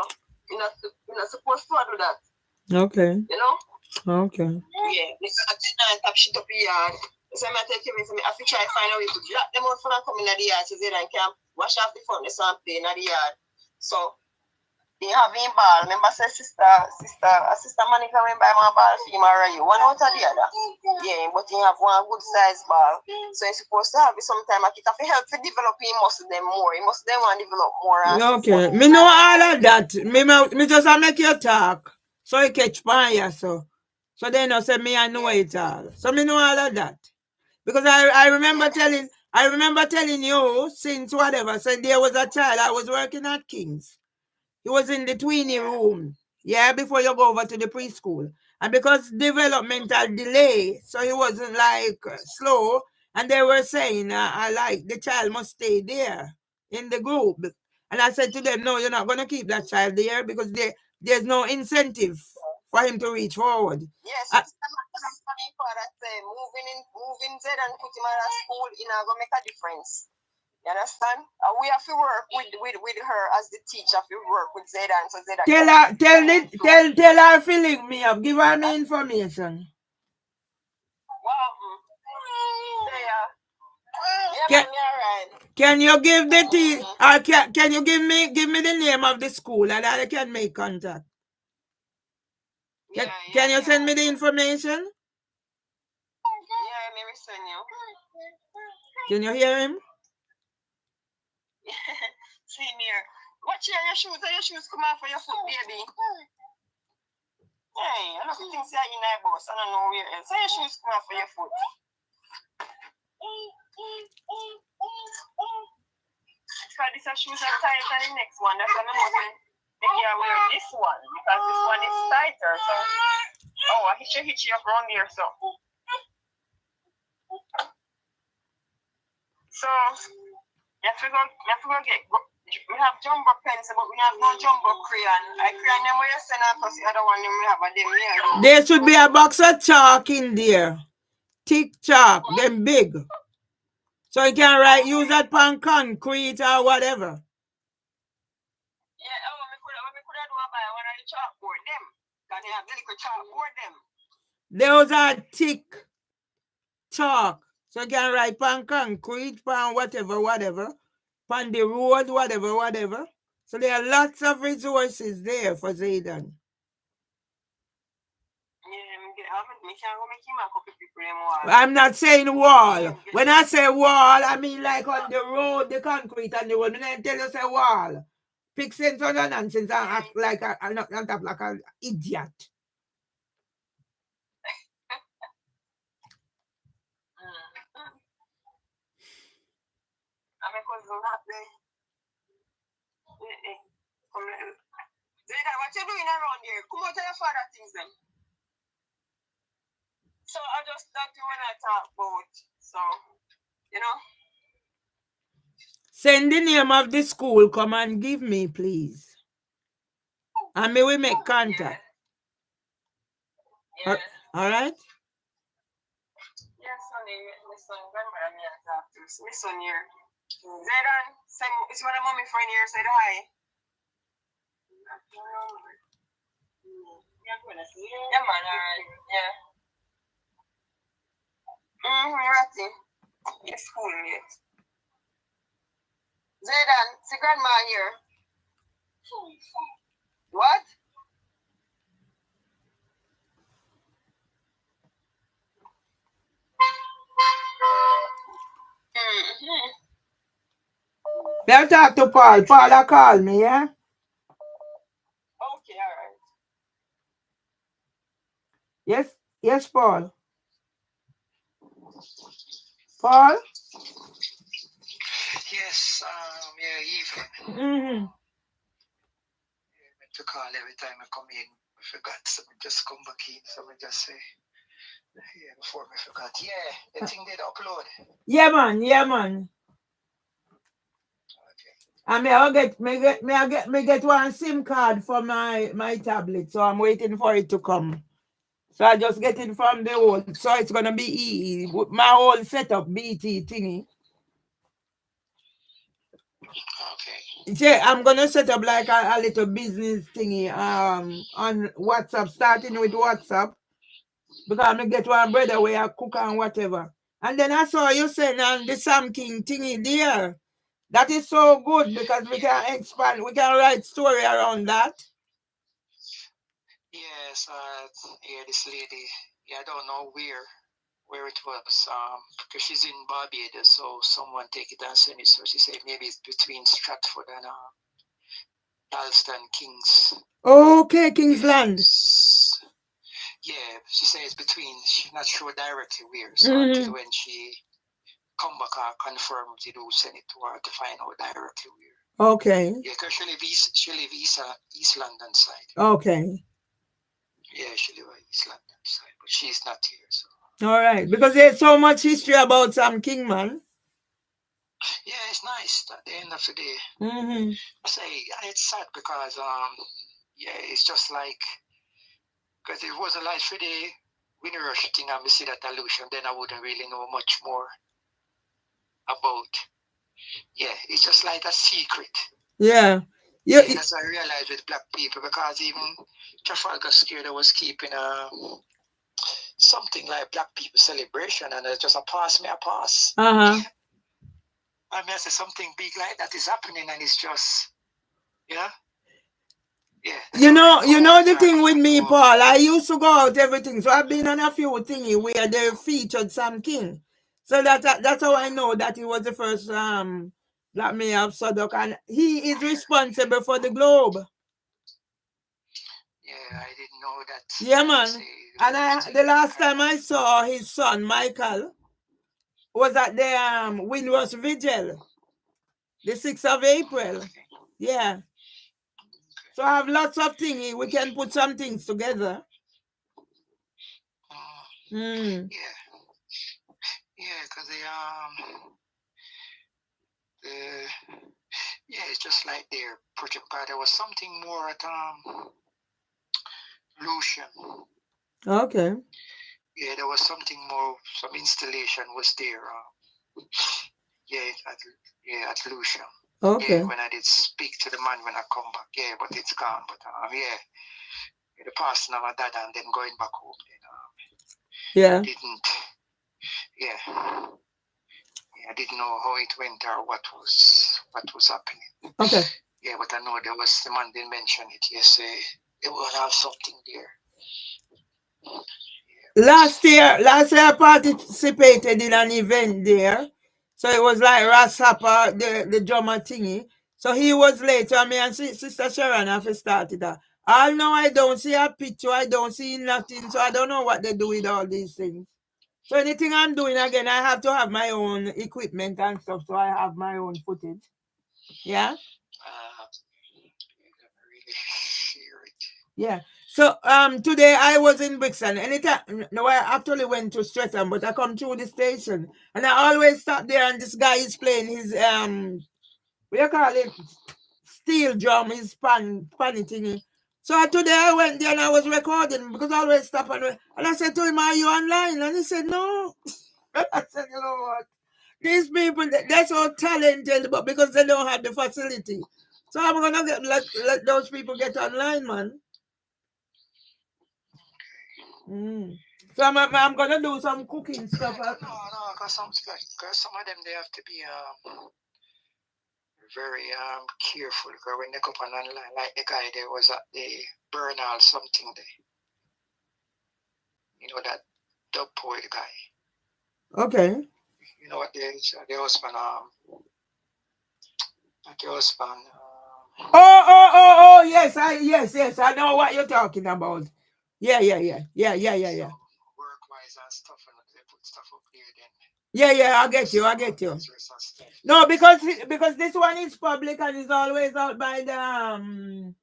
you're not supposed to do that. Okay. You know? Okay. Yeah. I didn't tap shit up the yard. So I tell Kevin, I have to try to find a way to block them out from coming in the yard so they can wash off the front and play in the yard. So they have a ball. Remember, say sister Monica went by my ball for him already. One out of the other. Yeah, but he have one good size ball. So he's supposed to have it sometime. I have to help to develop him muscle them more. He must them want to develop more. Okay. Me know all of that. Me just make you talk. So you catch fire, so they know say me I know it all. So me know all of that. Because I remember telling you since whatever. So there was a child I was working at King's. He was in the tweenie room. Yeah, before you go over to the preschool. And because developmental delay, so he wasn't like slow. And they were saying, I like the child must stay there in the group. And I said to them, no, you're not going to keep that child there because there's no incentive for him to reach forward. Yes, it's funny for that moving Z and put him at a school, you know, going to make a difference. You understand? We have to work with her as the teacher. We work with Zaydan, so Zaydan. Tell her to link me up. Give her me information. Wow. Yeah, can you give the or can you give me the name of the school and I can make contact? Can you send me the information? Yeah, maybe send you. Can you hear him? Senior. Watch your shoes. Your shoes come off for your foot, baby. Hey, I don't think you're in that boss. I don't know where else. Your shoes come off for your foot. Because these shoes are tighter than the next one. That's why I'm going to make you wear this one. Because this one is tighter. So, I hit you up around here. So, you have to go get. We have jumbo pencil, but we have no jumbo crayon. I crayon them where you send out because the other one them we have a them here. There should be a box of chalk in there. Thick chalk, them big. So you can use that pan concrete or whatever. Yeah, we could have do buy one of the chalkboard them. Because they have the little chalkboard them. Those are thick chalk. So you can write pan concrete, pan whatever. Pan the road, whatever. So there are lots of resources there for Zaydan. I'm not saying wall. When I say wall, I mean like on the road, the concrete and the road. When I tell you say wall, pick sense on the nonsense and act like not like an idiot. Zaydan, what you doing around here? Come out to your father things then. So I just that when I talk about. So, you know. Send the name of the school. Come and give me, please. And may we make contact. Yeah. All right? Yes, honey. My son, grandmother, me and talk to. My son here. Zaydan, it's one of mommy friend here. Say hi. Yeah, man, alright. Yeah. Ratty. Yes, school yet. Zaydan, see grandma here. What? Better talk to Paul. Paul call me, yeah? Okay, alright. Yes, Paul. Paul? Yes, evening. Mm-hmm. To call every time I come in. I forgot, so I just come back in. So I just say, before I forgot. Yeah, the thing did upload. Yeah, man. Okay. And may get one SIM card for my tablet. So I'm waiting for it to come. So I just get it from the old. So it's gonna be easy. My whole setup BT thingy. Okay. Yeah, I'm gonna set up like a little business thingy on WhatsApp, starting with WhatsApp. Because I'm gonna get one brother where I cook and whatever. And then I saw you saying on the Sam King thingy there. That is so good because we can expand, we can write story around that. Yes, this lady, I don't know where it was, because she's in Barbados, so someone take it and send it. So she said maybe it's between Stratford and Dalston, Kings. Okay, Kingsland. Yeah, she says between. She's not sure directly where. So until when she come back or confirm, they do send it to her to find out directly where. Okay. Yeah, because she live East London side. Okay. Yeah, she live in East London side, but she's not here. So All right, because there's so much history about Sam King, man. yeah, it's nice at the end of the day. Mm-hmm. I say it's sad because yeah, it's just like because it wasn't like for the Winnie Rush thing and we see that illusion, then I wouldn't really know much more about. Yeah, it's just like a secret. Yeah. Yeah, that's what I realized with black people because even Trafalgar Square that was keeping something like black people celebration and it's just a pass me a pass. Uh-huh. I mean, I say something big like that is happening and it's just, yeah. Yeah. You know the thing with me, Paul, I used to go out everything. So I've been on a few thingy where they featured Sam King. So that's how I know that he was the first black mayor of Southwark, and he is responsible for the Globe. Yeah, I didn't know that. Yeah, man. And the last time I saw his son Michael was at the Windrush Vigil, the 6th of April. Yeah. So I have lots of things. We can put some things together. Yeah. Yeah, because yeah, it's just like their project. There was something more at Lucian. Okay. Yeah, there was something more. Some installation was there. Yeah, at Lucian. Okay. Yeah, when I did speak to the man when I come back. Yeah, but it's gone. But yeah, the passing of my dad and then going back home. Then yeah. Didn't. Yeah. I didn't know how it went or what was happening. Okay. Yeah, but I know there was the man didn't mention it. Yes, they will have something there. Last year I participated in an event there. So it was like Ras Happer, the drummer thingy. So he was late. So me and Sister Sharon have started that. All now I don't see a picture, I don't see nothing. So I don't know what they do with all these things. So anything I'm doing again, I have to have my own equipment and stuff. So I have my own footage. Yeah. Yeah. So today I was in Brixton. Anytime no, I actually went to Streatham, but I come through the station and I always stop there and this guy is playing his what you call it? Steel drum, his panny thingy. So today I went there and I was recording because I always stop and I said to him, "Are you online?" And he said, "No." I said, "You know what? These people, they're so talented, but because they don't have the facility. So I'm gonna let those people get online, man." So I'm gonna do some cooking stuff. No, because some of them they have to be very careful. Because when they come on online, like the guy there was at the Bernal something there. You know that dub poet guy. Okay. You know what the husband the husband. Oh, yes, I know what you're talking about. Yeah. So work-wise and stuff, and they put stuff up there then. Yeah, I get you. No, because this one is public and is always out by the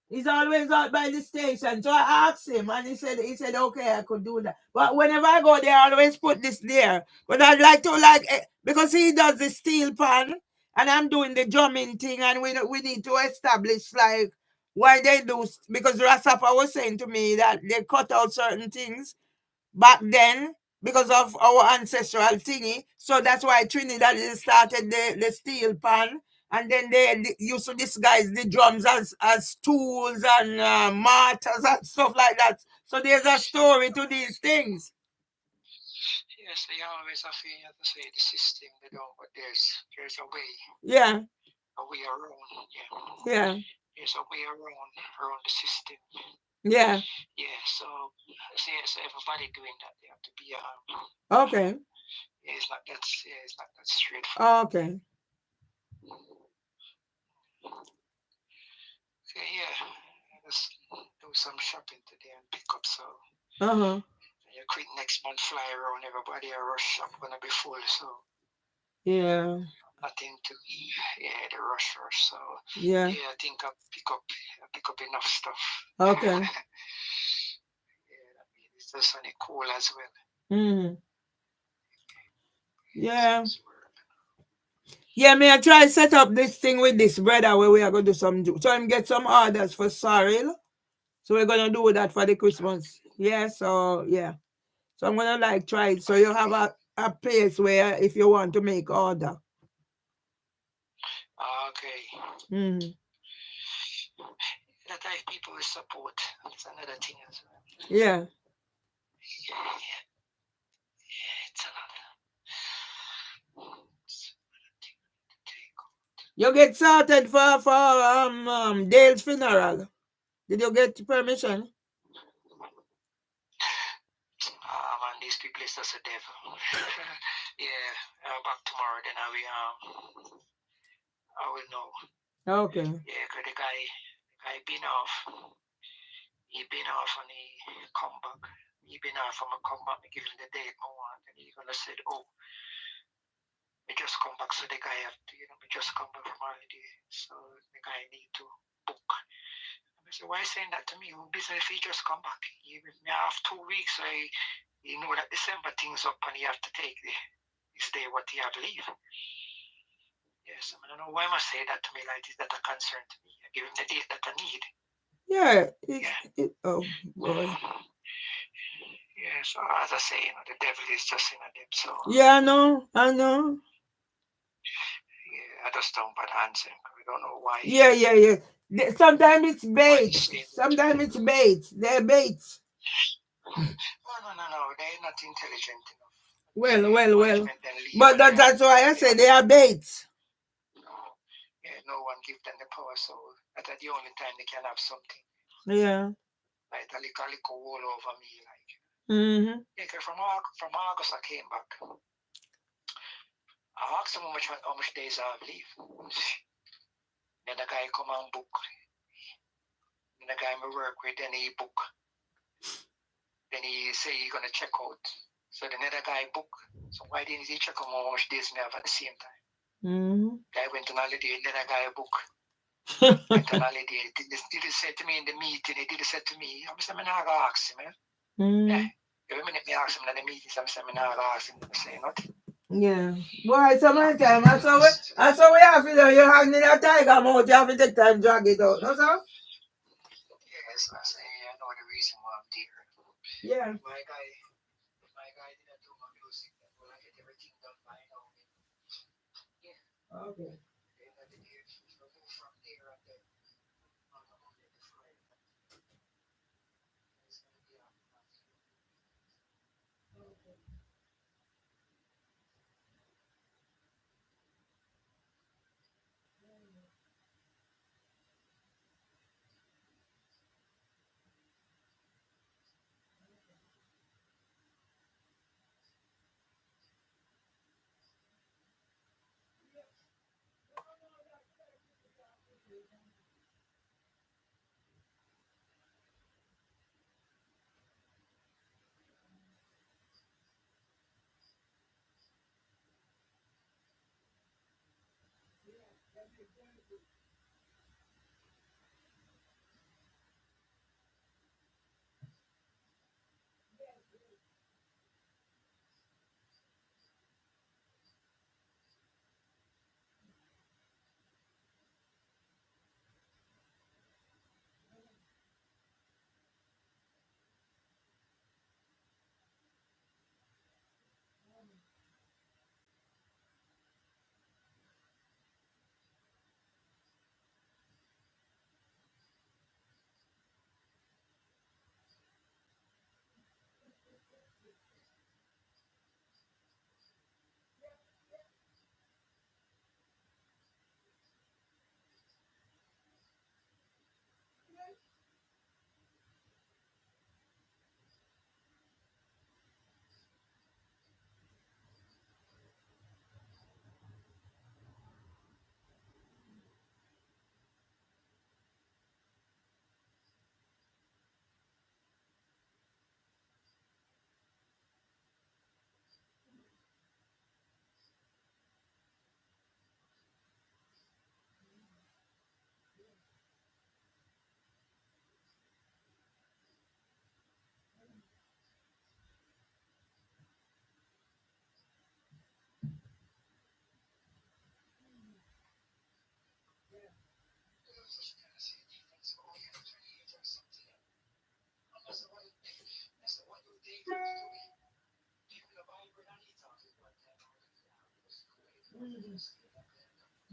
he's always out by the station. So I asked him and he said okay, I could do that. But whenever I go there, I always put this there. But I'd like to because he does the steel pan and I'm doing the drumming thing and we need to establish like why they do, because Ras Happer was saying to me that they cut out certain things back then because of our ancestral thingy. So that's why Trinidad started the steel pan. And then they used to disguise the drums as tools and martyrs and stuff like that. So there's a story to these things. Yes, they always have to say the system, they don't, but there's a way. Yeah. A way around, yeah. There's a way around the system. Yeah. Yeah, so everybody doing that, they have to be okay. Yeah, it's not that straightforward. Okay. Okay, yeah. Let's do some shopping today and pick up so you quit next month, fly around, everybody a rush shop gonna be full, so yeah. nothing to eat. Yeah, the rush. So Yeah. yeah, I think I pick up enough stuff. Okay. Yeah, I mean, it's just only cool as well. Mm. Yeah. Yeah, me I try set up this thing with this brother where we are gonna do some so I'm get some orders for sorrel. So we're gonna do that for the Christmas. Yeah, so yeah. So I'm gonna like try it. So you have a place where if you want to make order. Okay. Mm. That type people will support. That's another thing as well. Yeah. Yeah, it's a lot. You get sorted for Dale's funeral. Did you get permission? Man, these people is just a devil. Yeah, back tomorrow. Then I will know. Okay. Yeah, cause the guy been off. He been off and he come back. He been off and I come back. Me give him the date I want, and he gonna say, "Oh, me just come back." So the guy have to, me just come back from holiday. So the guy need to book. I said, "Why saying that to me? Who business if he just come back? Me have 2 weeks. You know that December things up and he have to take this day what he have leave." Yes, I don't know why must say that to me like this. That a concern to me. I give him the date that I need. Yeah. Oh boy. Yeah, so as I say, the devil is just in a them. So yeah, I know. Yeah, I just don't bad answer. I don't know why. Yeah. Sometimes it's bait. Sometimes it's bait. They're baits. No. They're not intelligent enough. Well. But that's why I say they are baits. Yeah, no one give them the power, so that's the only time they can have something. Yeah. Like a little wall over me, like. Mm-hmm. Yeah, cause from August I came back. I asked him how much days I have leave. Then the guy come and book. Then the guy I work with, then he book. Then he say he gonna check out. So the other guy book. So why didn't he check on how much days me have at the same time? Mm-hmm. Guy went on holiday, then a guy book. Went on holiday. Did he say to me in the meeting? He did say to me. I'm saying, I'm not gonna ask him. Yeah. Every minute me ask him in the meeting, I'm saying, I'm not gonna ask him. I say nothing. Yeah. Boy, so many times. I saw we have to do. You have in a tiger mouth. You have to take time to drag it out. No, sir? Yes, I say, I know the reason why I'm there. Yeah. My guy didn't do my music. Well, I get everything done by now. Yeah. Okay. From there and then on the Monday to Friday. It's gonna be Okay.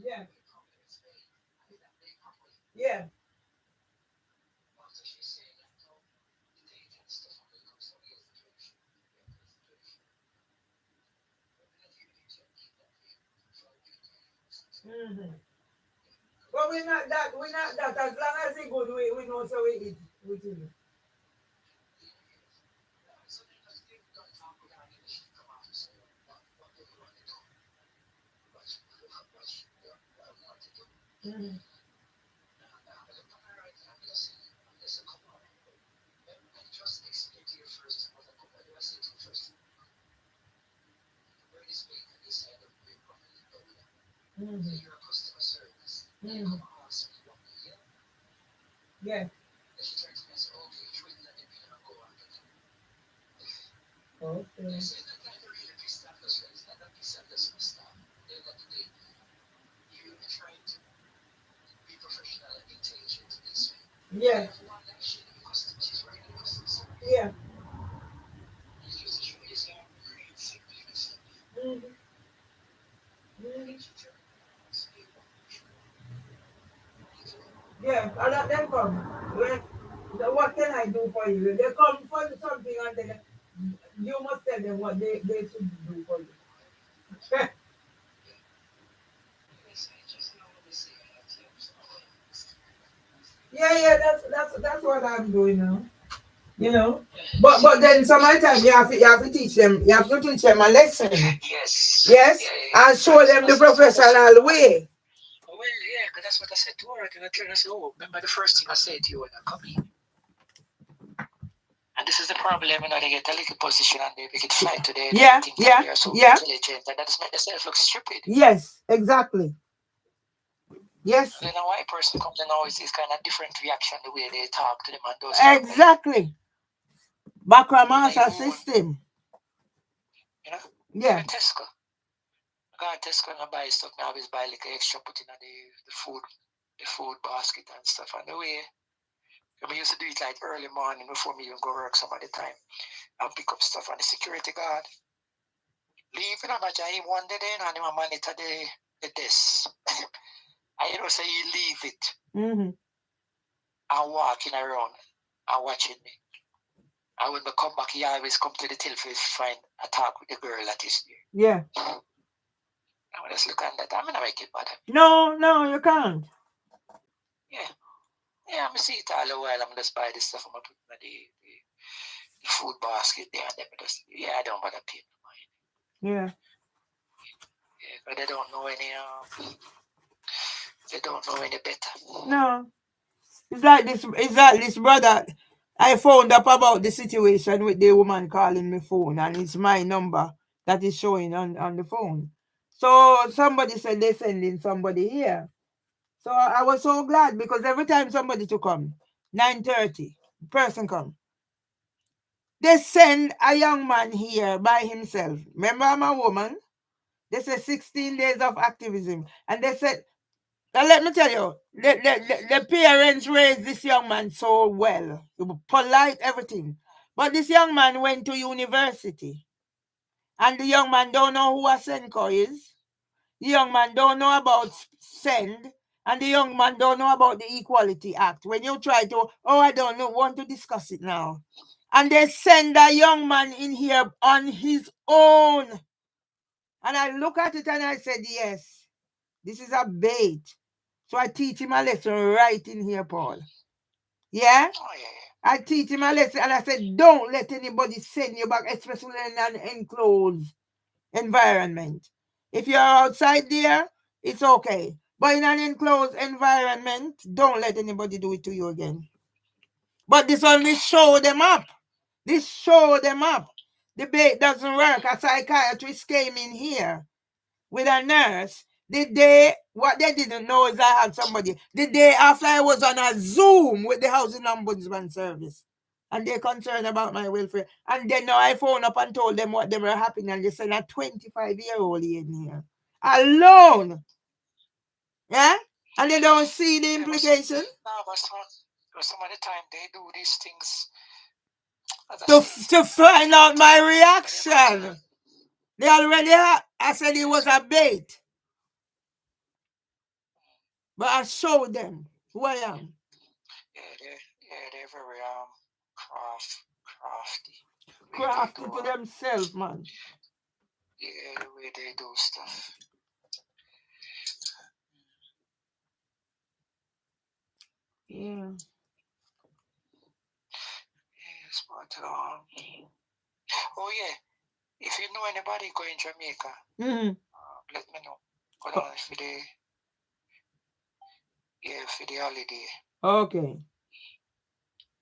Yeah. Yeah. Mm-hmm. But we're not that. We're not that. As long as it's good, we know so we eat. We eat. Mm-hmm. Mm-hmm. Mm-hmm. Yeah. Okay. Yeah. Yeah. Mm-hmm. Mm-hmm. Yeah. I let them come. When, what can I do for you? They come for something and then you must tell them what they should do for you. Yeah, yeah, that's what I'm doing now. You know. But then sometimes you have to teach them a lesson. Yes. Yes? And show them the professional way. Well, yeah, because that's what I said to her. I tell her, I said, oh, remember the first thing I said to you when I come in? And this is the problem, they get a little position and they get fly today. Yeah, They think yeah, they are so yeah. intelligent, and that just make themselves look stupid. Yes, exactly. Yes. And then a white person comes and always sees kind of different reaction the way they talk to them and those Exactly. Background master system. You know? Yeah. Tesco. I got Tesco and I buy stuff now. I always buy like extra put in the food basket and stuff. And the way I used to do it like early morning before me even go work some of the time. I'll pick up stuff and the security guard leaving a match. I one day then and I monitor the desk. I say you leave it. Mm-hmm. And walking around and watching me. And when I come back, he always come to the till to find a talk with the girl that is there. Yeah. I just look at that. I'm not making it bad. No, you can't. Yeah. Yeah, I'm see it all the while. I'm just buy this stuff. I'm put in the food basket there and then just I don't bother paying no Yeah. Yeah, but they don't know any better. No. It's like this brother. I found up about the situation with the woman calling me phone, and it's my number that is showing on the phone. So somebody said they're sending somebody here. So I was so glad because every time somebody to come, 9:30, person come. They send a young man here by himself. Remember, I'm a woman. They said 16 days of activism. And they said, now let me tell you, the parents raised this young man so well. He was polite, everything. But this young man went to university. And the young man don't know who a Senko is. The young man don't know about SEND. And the young man don't know about the Equality Act. When you try to, I don't know, want to discuss it now. And they send a young man in here on his own. And I look at it and I said, yes, this is a bait. So I teach him a lesson right in here, Paul. Yeah? Oh, yeah. I teach him a lesson and I said, don't let anybody send you back, especially in an enclosed environment. If you're outside there, it's okay. But in an enclosed environment, don't let anybody do it to you again. But this only show them up. This show them up. The bait doesn't work. A psychiatrist came in here with a nurse. What they didn't know is I had somebody. The day after I was on a Zoom with the Housing Ombudsman Service. And they're concerned about my welfare. And then now I phoned up and told them what they were happening. And they said a 25-year-old in here. Alone. Yeah? And they don't see the implication. No, but some of the time they do these things to find out my reaction. They already had. I said it was a bait. but I show them who I am. They're very crafty. The way they Crafty do to themselves, man. the way they do stuff. Yeah. Yes, but oh yeah, if you know anybody going Jamaica, Mm-hmm. let me know. Go down for the holiday. Okay.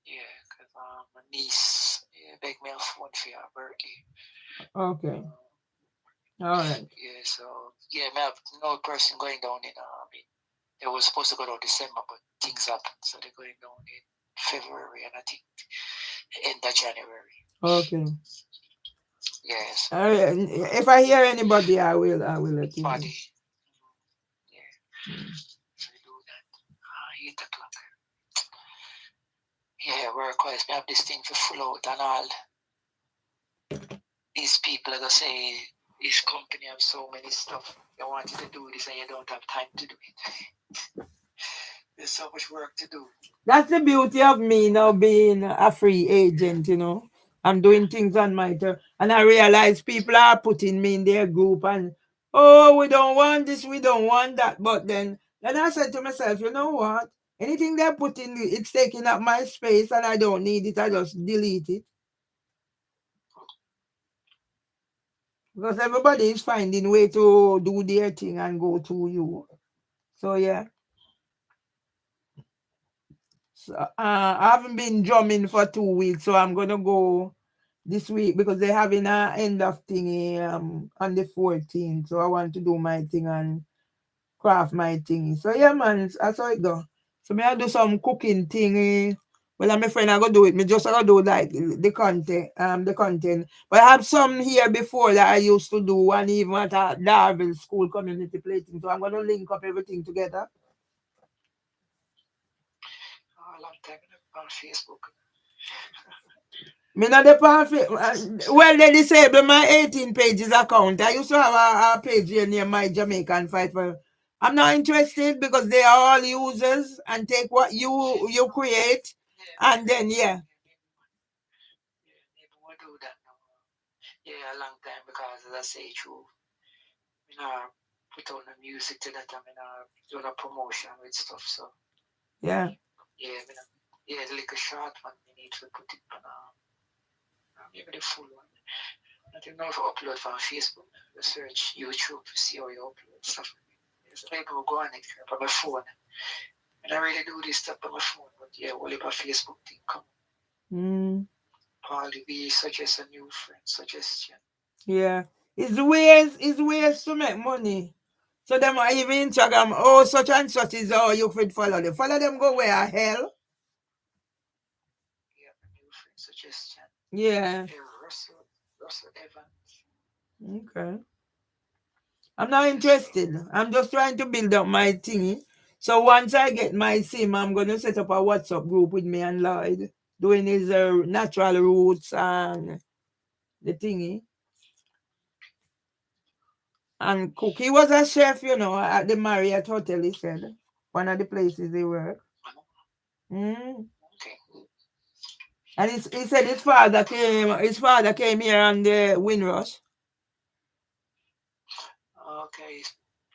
Yeah, because my niece begged me a phone for her birthday. Okay. All right. Yeah, so yeah, I have no person going down in they were supposed to go down December, but things happened, so they're going down in February and I think end of January. Okay. Yes. All right. If I hear anybody, I will let you know. Body. Yeah. So we do that. 8 o'clock. Yeah, work wise, we have this thing for full out and all. These people are gonna say this company have so many stuff. They want you to do this and you don't have time to do it. There's so much work to do. That's the beauty of me now being a free agent, you know. I'm doing things on my turn. And I realize people are putting me in their group and, oh, we don't want this, we don't want that. But then I said to myself, you know what? Anything they're putting, it's taking up my space and I don't need it. I just delete it. Because everybody is finding way to do their thing and go to you. So, yeah. So, I haven't been drumming for 2 weeks, so I'm gonna go this week because they're having a end of thingy on the 14th. So I want to do my thing and craft my thing. So yeah, man, that's how it go. So me I do some cooking thingy. Well, I'm a friend. I go do it. Me just I go do like the content. But I have some here before that I used to do, and even at a Darville School community plating. So I'm gonna link up everything together. A long time on Facebook. Me not the perfect. Well, they disabled my 18 pages account. I used to have a page here near my Jamaican fight for. I'm not interested because they are all users and take what you create and then yeah. Maybe we'll do that now. Yeah, a long time because as I say true. You know, put on the music to that, I mean, do a promotion with stuff. So Yeah. yeah, it's like a short one. We need to put it on maybe the full one. I don't know if I upload from Facebook. You search YouTube to see how you upload stuff. So maybe we'll go on it on my phone. And I really do this stuff on my phone, but yeah, only by Facebook thing come. Probably we suggest a new friend suggestion. Yeah. It's ways to make money. So them are even Instagram, oh such and such is how you could follow them. Follow them go where hell? Yeah, a new friend suggestion. Yeah. Russell Evans. Okay. I'm not interested. I'm just trying to build up my thingy. So once I get my sim, I'm gonna set up a WhatsApp group with me and Lloyd doing his natural roots and the thingy. And cook. He was a chef, you know, at the Marriott Hotel, he said. One of the places he worked. Okay. And he said his father came here on the Windrush. Okay.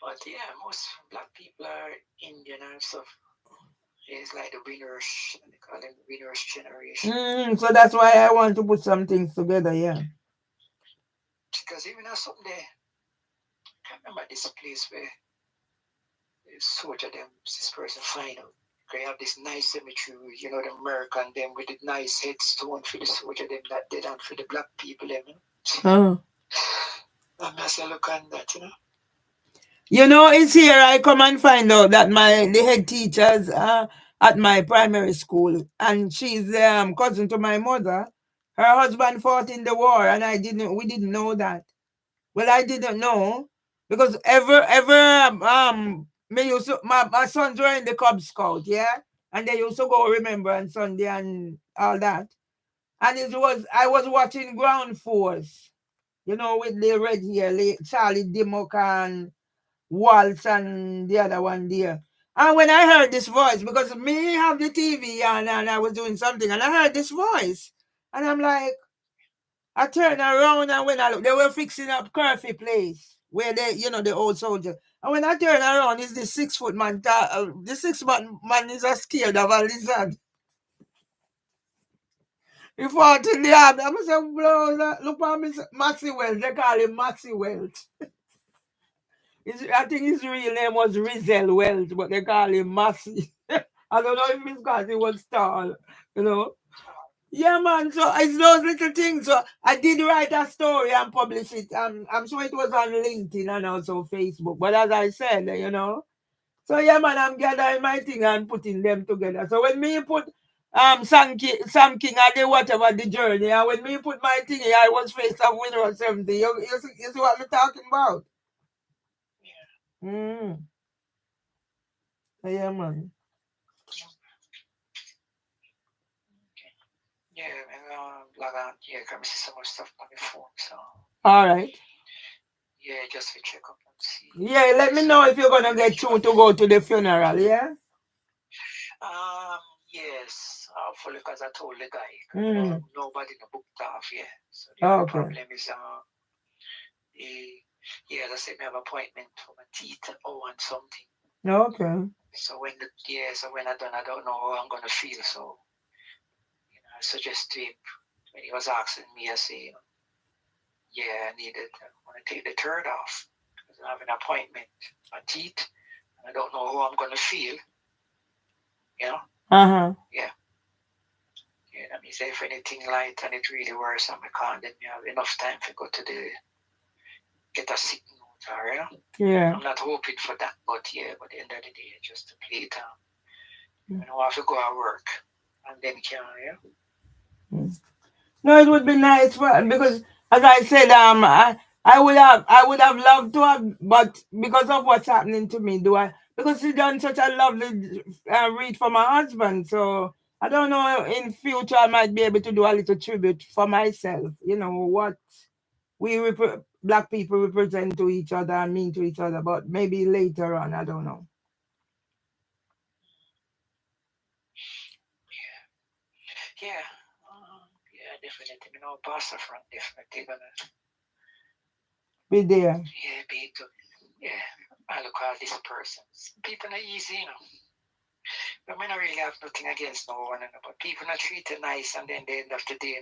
But yeah, most black people are Indian and stuff. It's like the winners, they call them winners generation. So that's why I want to put some things together, yeah. Because even though something there, I can't remember this place where the soldier them, this person find out. They have this nice cemetery, you know, the American them with the nice headstone for the soldier them that they done for the black people them. Oh. And I say look on that, you know. You know, it's here I come and find out that the head teachers at my primary school, and she's cousin to my mother. Her husband fought in the war, and we didn't know that. Well, I didn't know because my sons were in the Cub Scout, yeah, and they used to go Remembrance Sunday and all that. And I was watching Ground Force, you know, with the red hair, Charlie Dimmock and Waltz and the other one there. And when I heard this voice, because me have the TV on and I was doing something, and I heard this voice, and I'm like, I turned around, and when I look, they were fixing up Curfew Place where they, the old soldier. And when I turn around, is the 6 foot man. The 6 foot man is scared of a lizard. He fought in the army. I'm saying, bro, look at me, Maxie Welch. They call him Maxie Welch. I think his real name was Rizal Welch, but they call him Maxie. I don't know if it's because he was tall, you know. Yeah, man. So it's those little things. So I did write a story and publish it. I'm sure it was on LinkedIn and also Facebook. But as I said, So yeah, man, I'm gathering my thing and putting them together. So when me put Sam King and the whatever the journey, and when me put my thing here, I was faced up with or something. You see what I'm talking about? Yeah. So, yeah, man. Yeah, and log on. Yeah, can see some more stuff on the phone. So. All right. Yeah, just to check up and see. Yeah, let me know if you're gonna get through to go to the funeral. Yeah. Yes. Hopefully, because I told the guy, nobody booked off yet. So the only problem is as I said, we have appointment for my teeth and something. Okay. So when I done, I don't know how I'm gonna feel. So I suggest to him when he was asking me, I say, I want to take the third off because I have an appointment for my teeth and I don't know how I'm gonna feel. Yeah. Yeah, that means if anything light and it really worse, then you have enough time to go to get a sick note, alright? Yeah. I'm not hoping for that, but at the end of the day, just to play it down. I don't have to go at work and then No, it would be nice because as I said, I would have loved to have, but because of what's happening to me, because he done such a lovely read for my husband, so I don't know, in future I might be able to do a little tribute for myself, what we black people represent to each other and mean to each other, but maybe later on, I don't know. Yeah, definitely. Pastor Frank definitely gonna be there. I look at this person. People are easy, But I don't really have nothing against no one, but people are treated nice, and then at the end of the day,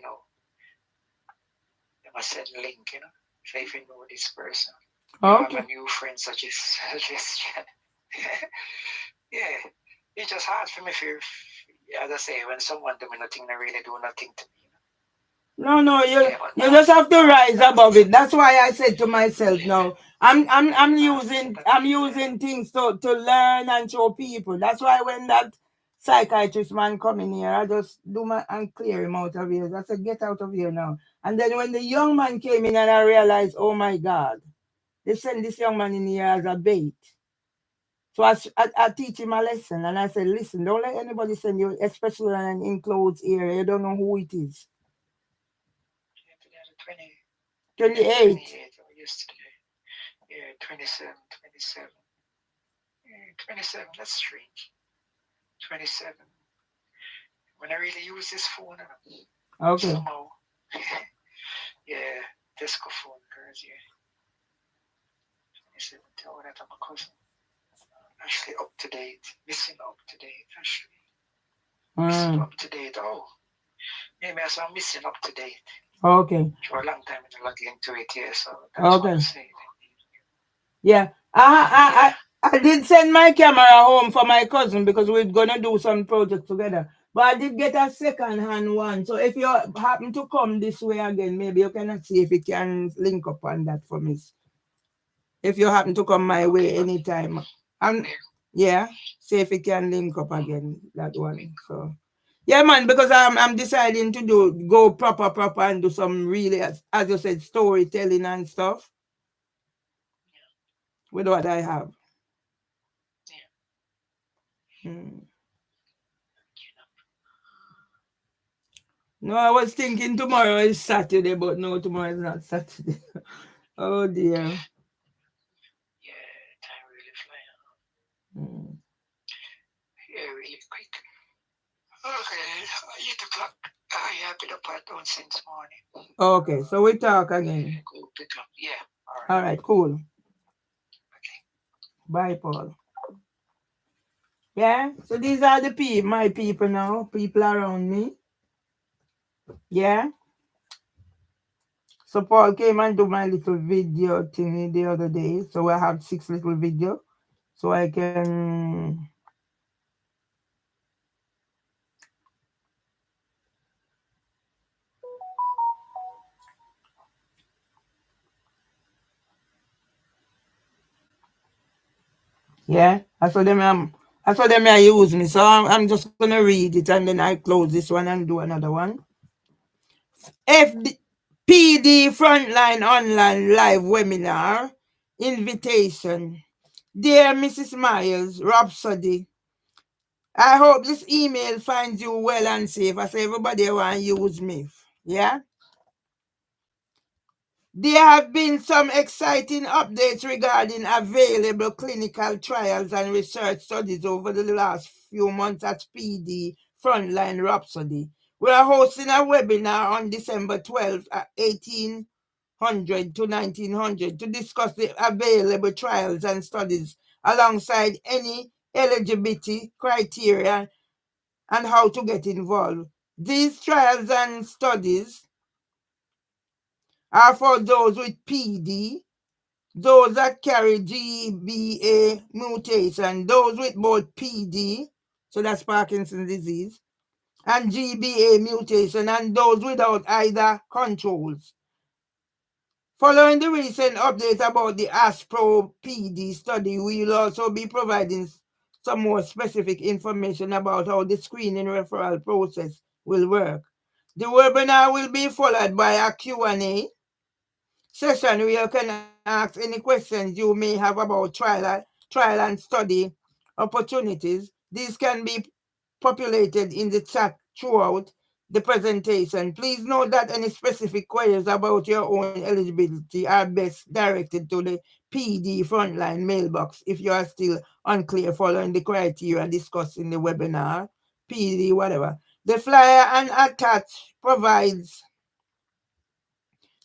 they must send a link, if they even know this person. You have a new friend, such as it's just hard for me as I say, when someone do me nothing, they really do nothing to me. No, you just have to rise above it. That's why I said to myself, no, I'm using things to learn and show people. That's why when that psychiatrist man come in here, I just and clear him out of here. I said, get out of here now. And then when the young man came in and I realized, oh my God, they sent this young man in here as a bait. So I teach him a lesson and I said, listen, don't let anybody send you, especially in an enclosed area. You don't know who it is. 28. Yesterday. Yeah, 27. 27, that's strange. 27. When I really use this phone, somehow, Tesco phone, girls, 27, tell her that I'm a cousin. Actually up to date, missing up to date, actually. Missing up to date, maybe I'm missing up to date. Okay. For a long time in looking into it, so that's what I'm saying. Yeah. I did send my camera home for my cousin because we're gonna do some project together. But I did get a second-hand one. So if you happen to come this way again, maybe you can see if you can link up on that for me. If you happen to come my way anytime. See if you can link up again, that one. So yeah, man, because I'm deciding to go proper and do some really, as you said, storytelling and stuff with what I have. No, I was thinking tomorrow is Saturday, but no, tomorrow is not Saturday. Oh dear. Yeah, time really flying. Yeah, really quick. Okay, 8 o'clock. I have been up at down since morning. Okay, so we talk again. Go pick up. Yeah, all right. All right, cool. Okay. Bye, Paul. Yeah, so these are the people, my people now, people around me. Yeah. So Paul came and do my little video thingy the other day. So I have 6 little video. So I can yeah. I saw them use me. So I'm just gonna read it and then I close this one and do another one. PD Frontline Online Live Webinar Invitation. Dear Mrs. Miles, Rhapsody, I hope this email finds you well and safe as everybody want to use me. Yeah? There have been some exciting updates regarding available clinical trials and research studies over the last few months at PD Frontline Rhapsody. We are hosting a webinar on December 12th at 1800 to 1900 to discuss the available trials and studies alongside any eligibility criteria and how to get involved. These trials and studies are for those with PD, those that carry GBA mutation, those with both PD, so that's Parkinson's disease, and GBA mutation, and those without either controls. Following the recent update about the ASPRO PD study, we will also be providing some more specific information about how the screening referral process will work. The webinar will be followed by a Q&A session where you can ask any questions you may have about trial and study opportunities. These can be populated in the chat throughout the presentation. Please note that any specific queries about your own eligibility are best directed to the PD Frontline mailbox if you are still unclear following the criteria discussed in the webinar. PD, whatever. The flyer and attach provides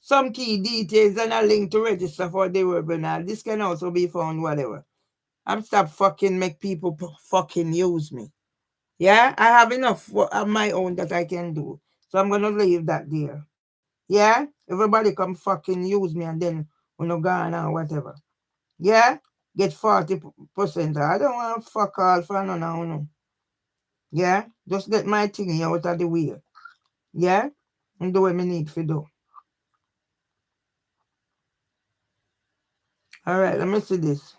some key details and a link to register for the webinar. This can also be found whatever. I'm stop fucking make people fucking use me. Yeah, I have enough of my own that I can do. So I'm gonna leave that there. Yeah, everybody come fucking use me and then when you gone or whatever. Yeah, get 40%. I don't want to fuck all for none of no. Yeah, just get my thing out of the way. Yeah, and do what I need to do. All right, let me see this.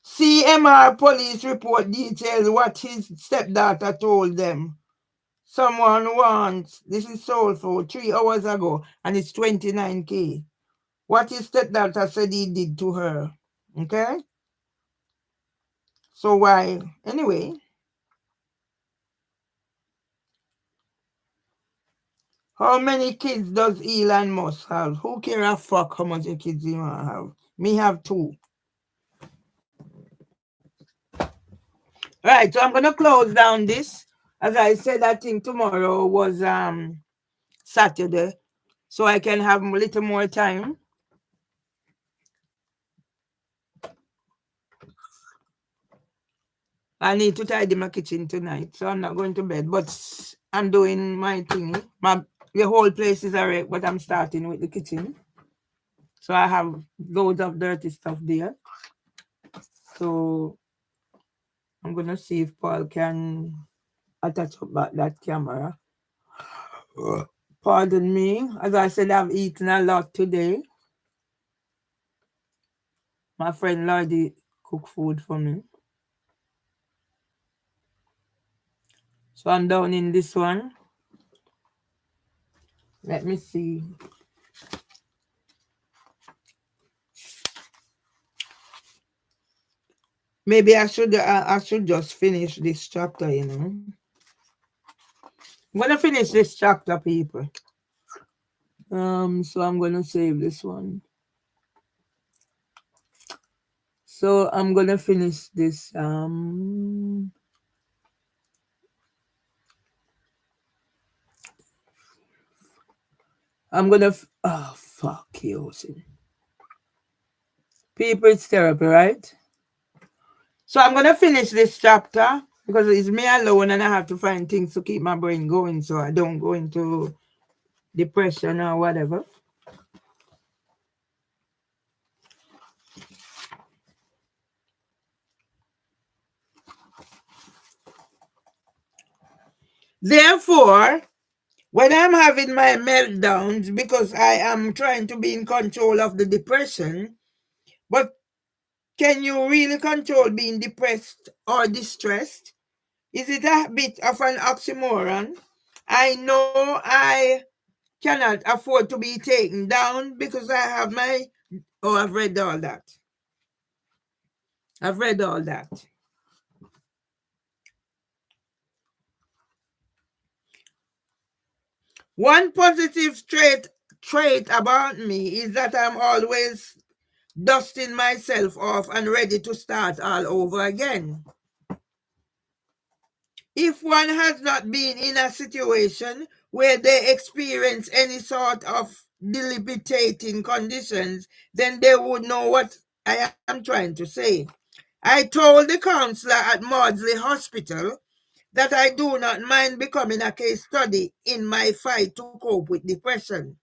CMR police report details what his stepdaughter told them. Someone wants, this is sold for 3 hours ago, and it's 29K. What his stepdaughter said he did to her. Okay? So why? Anyway. How many kids does Elon Musk have? Who care a fuck how much kids he want to have? Me have 2. Right, so I'm gonna close down this. As I said, I think tomorrow was Saturday, so I can have a little more time. I need to tidy my kitchen tonight, so I'm not going to bed, but I'm doing my thing. The whole place is alright, but I'm starting with the kitchen. So I have loads of dirty stuff there. So I'm gonna see if Paul can attach up that camera. Pardon me. As I said, I've eaten a lot today. My friend Lordy cooked food for me. So I'm down in this one. Let me see. Maybe I should just finish this chapter, you know. I'm gonna finish this chapter, people. So I'm gonna save this one. So I'm gonna finish this. I'm gonna. Oh fuck you, people's therapy, right? So I'm gonna finish this chapter because it's me alone, and I have to find things to keep my brain going, so I don't go into depression or whatever. Therefore, when I'm having my meltdowns because I am trying to be in control of the depression, but can you really control being depressed or distressed? Is it a bit of an oxymoron? I know I cannot afford to be taken down because I have my... Oh, I've read all that. I've read all that. One positive trait about me is that I'm always dusting myself off and ready to start all over again. If one has not been in a situation where they experience any sort of debilitating conditions, then they would know what I am trying to say. I told the counselor at Maudsley Hospital that I do not mind becoming a case study in my fight to cope with depression.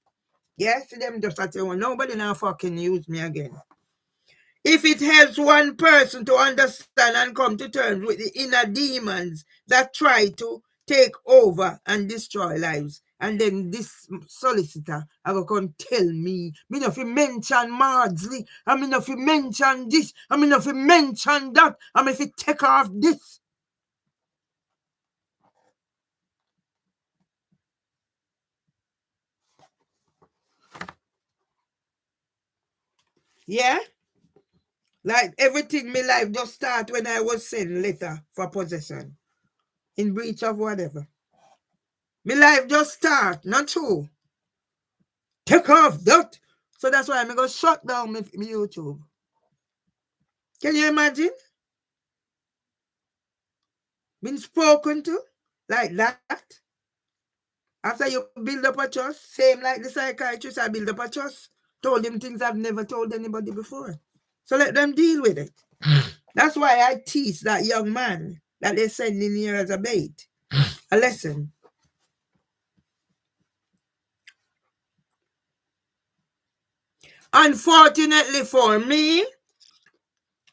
Yes, them just say, well, nobody now fucking use me again. If it helps one person to understand and come to terms with the inner demons that try to take over and destroy lives, and then this solicitor I will come tell me not to mention Maudsley, I mean not to mention this, I mean not to mention that, I mean if you take off this. Yeah? Like everything my life just start when I was sent letter for possession. In breach of whatever. My life just start, not true. Take off that. So that's why I'm going to shut down my YouTube. Can you imagine? Been spoken to like that. After you build up a trust, same like the psychiatrist, I build up a trust. Told him things I've never told anybody before. So let them deal with it. That's why I teach that young man that they send in here as a bait. A lesson. Unfortunately for me,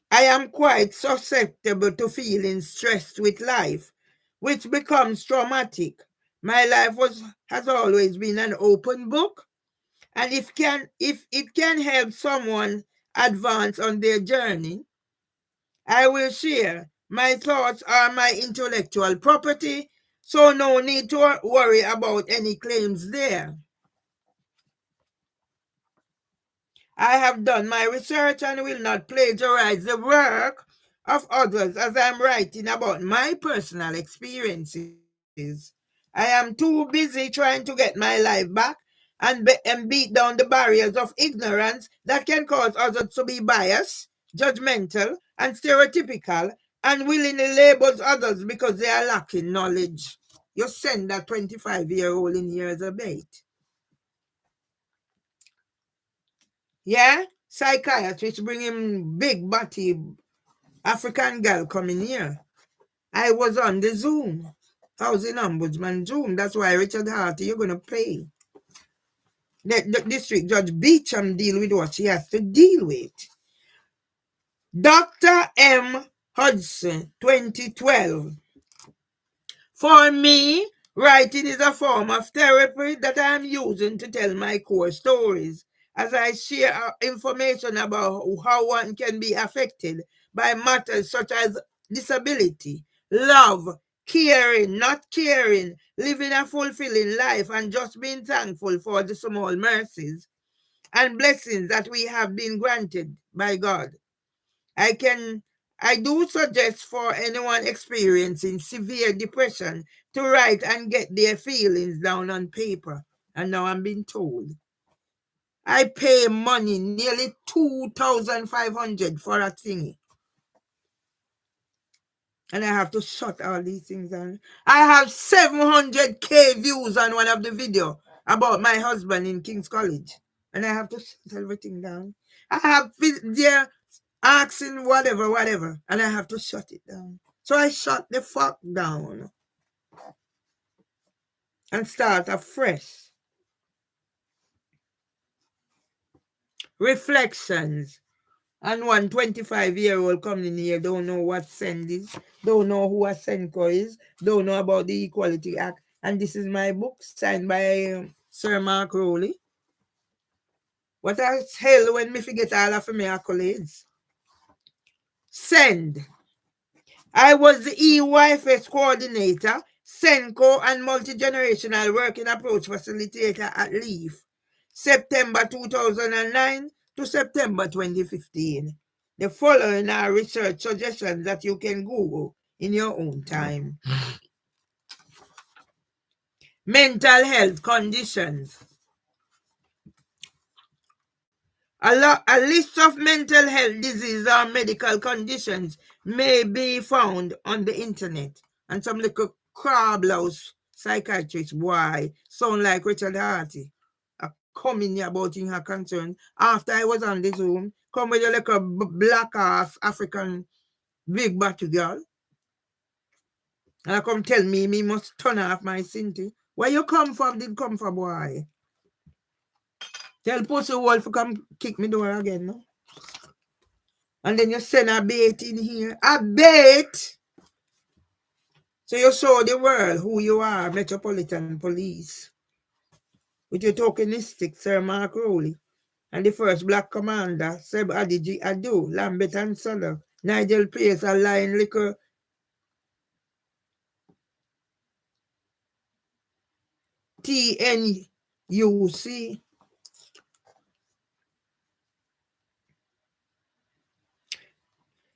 I am quite susceptible to feeling stressed with life, which becomes traumatic. My life has always been an open book, and if it can help someone advance on their journey, I will share. My thoughts are my intellectual property, so no need to worry about any claims there. I have done my research and will not plagiarize the work of others as I am writing about my personal experiences. I am too busy trying to get my life back and beat down the barriers of ignorance that can cause others to be biased, judgmental, and stereotypical, and willingly labels others because they are lacking knowledge. You send that 25-year-old in here as a bait. Yeah? Psychiatrist bring him big body African girl coming here. I was on the Zoom. Housing Ombudsman Zoom. That's why Richard Harty, you're going to pay. The district judge Beecham deal with what she has to deal with. Dr. M. Hudson, 2012. For me, writing is a form of therapy that I am using to tell my core stories as I share information about how one can be affected by matters such as disability, love, caring, not caring, living a fulfilling life, and just being thankful for the small mercies and blessings that we have been granted by God. I do suggest for anyone experiencing severe depression to write and get their feelings down on paper. And now I'm being told I pay money, nearly 2,500 for a thingy. And I have to shut all these things down. I have 700K views on one of the video about my husband in King's College. And I have to shut everything down. I have there asking whatever. And I have to shut it down. So I shut the fuck down. And start afresh. Reflections. And one 25-year-old coming here don't know what send is, don't know who a Senko is, don't know about the Equality Act. And this is my book signed by Sir Mark Rowley. What a hell when me forget all of my accolades. Send. I was the EYFS coordinator, Senko and multi-generational working approach facilitator at LEAF, September 2009 to September 2015. The following are research suggestions that you can Google in your own time. Mental health conditions. A list of mental health diseases or medical conditions may be found on the internet. And some little crab-louse psychiatrist, boy, sound like Richard Harty. Coming here about in her concern. After I was on the Zoom, come with a little black-ass African big batty girl. And I come tell me must turn off my Cinti. Where you come from, did come from, boy? Tell Pussy Wolf to come kick me door again, no? And then you send a bait in here. A bait! So you show the world who you are, Metropolitan Police. With your tokenistic Sir Mark Rowley. And the first black commander, Seb Adiji Adu, Lambert and Suller, Nigel Pace, and Lion Liquor. TNUC.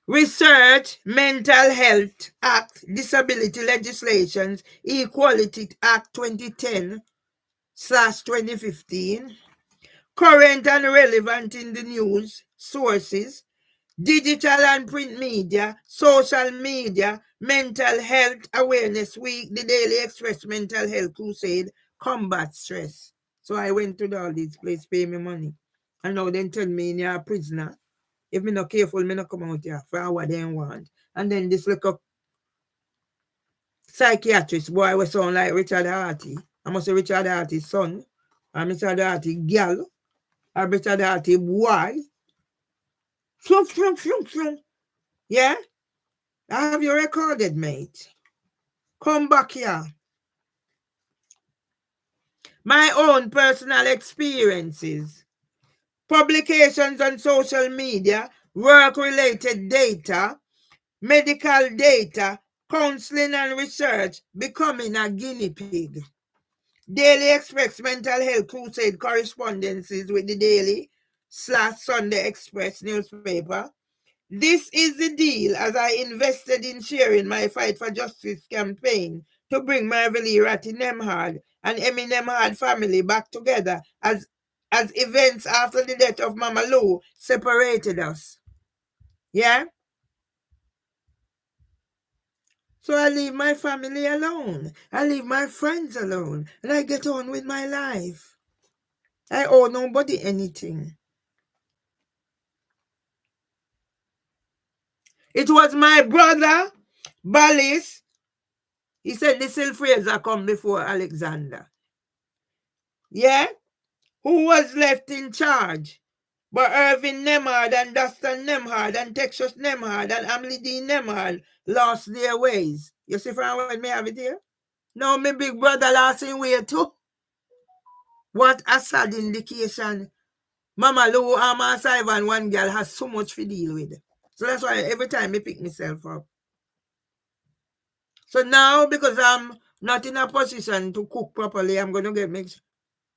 Research, Mental Health Act, Disability Legislations, Equality Act 2010/2015. Current and relevant in the news, sources, digital and print media, social media, Mental Health Awareness Week, the Daily Express Mental Health Crusade, combat stress. So I went to all these places, pay me money. And now they tell me you're a prisoner. If me not careful, me not come out here for what they want. And then this little psychiatrist boy was sound like Richard Harty. I must say Richard Harty's son, or Richard Harty girl, or Richard Harty boy. Yeah? I have you recorded, mate. Come back here. My own personal experiences. Publications on social media, work-related data, medical data, counseling and research, becoming a guinea pig. Daily Express Mental Health Crusade correspondences with the Daily/Sunday Express newspaper. This is the deal as I invested in sharing my Fight for Justice campaign to bring Marvely Ratty Nemhard and Emmy Nemhard family back together as events after the death of Mama Lou separated us. Yeah? So I leave my family alone. I leave my friends alone. And I get on with my life. I owe nobody anything. It was my brother, Ballis. He said the Sil Fraser come before Alexander. Yeah? Who was left in charge? But Irving Nemhard and Dustin Nemhard and Texas Nemhard and Amli D. Nemhard lost their ways. You see from when me have it here? Now my big brother lost his way too. What a sad indication. Mama Lou, Amma Sullivan, one girl has so much to deal with. So that's why every time I pick myself up. So now, because I'm not in a position to cook properly, I'm going to get mixed.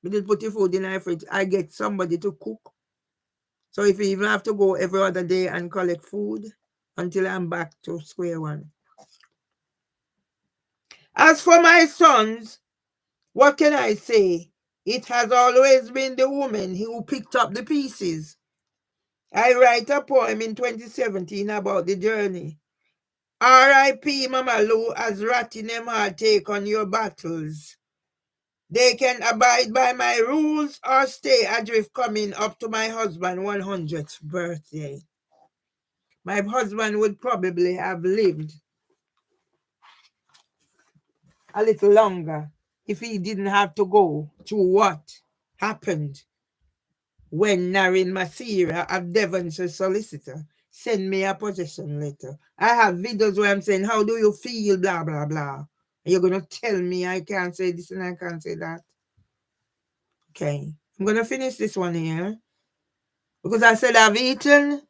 We did put the food in the fridge. I get somebody to cook. So if you even have to go every other day and collect food until I'm back to square one. As for my sons, what can I say? It has always been the woman who picked up the pieces. I write a poem in 2017 about the journey. R.I.P. Mama Lou, as Rottingham take on your battles. They can abide by my rules or stay adrift coming up to my husband's 100th birthday. My husband would probably have lived a little longer if he didn't have to go through what happened when Narin Masira of Devonshire solicitor sent me a possession letter. I have videos where I'm saying, how do you feel, blah, blah, blah. And you're going to tell me I can't say this and I can't say that. Okay, I'm going to finish this one here. Because I said I've eaten.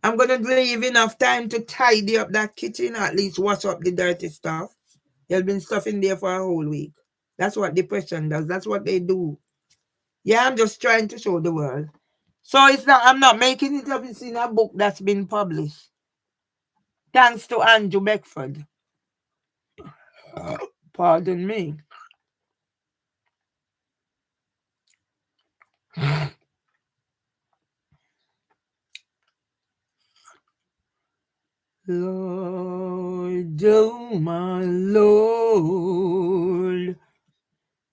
I'm going to leave enough time to tidy up that kitchen, at least wash up the dirty stuff. There's been stuff in there for a whole week. That's what depression does. That's what they do. Yeah, I'm just trying to show the world. So it's not, I'm not making it up. It's in a book that's been published. Thanks to Andrew Beckford. Pardon me. Lord, oh my Lord,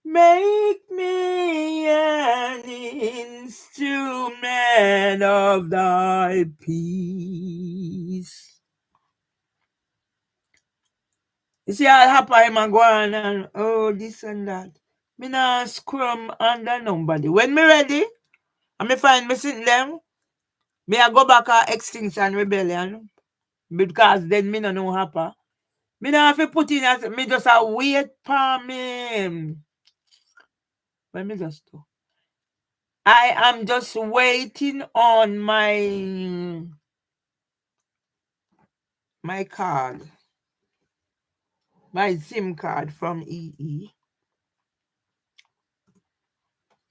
make me an instrument of thy peace. You see how happy I'm going and this and that. Me not scrum under nobody. When me ready, and me find me sitting them, me I go back to Extinction Rebellion. Because then me no know happy. Me not have to put in as me just a wait for me. Let me just do. I am just waiting on my card. My SIM card from EE.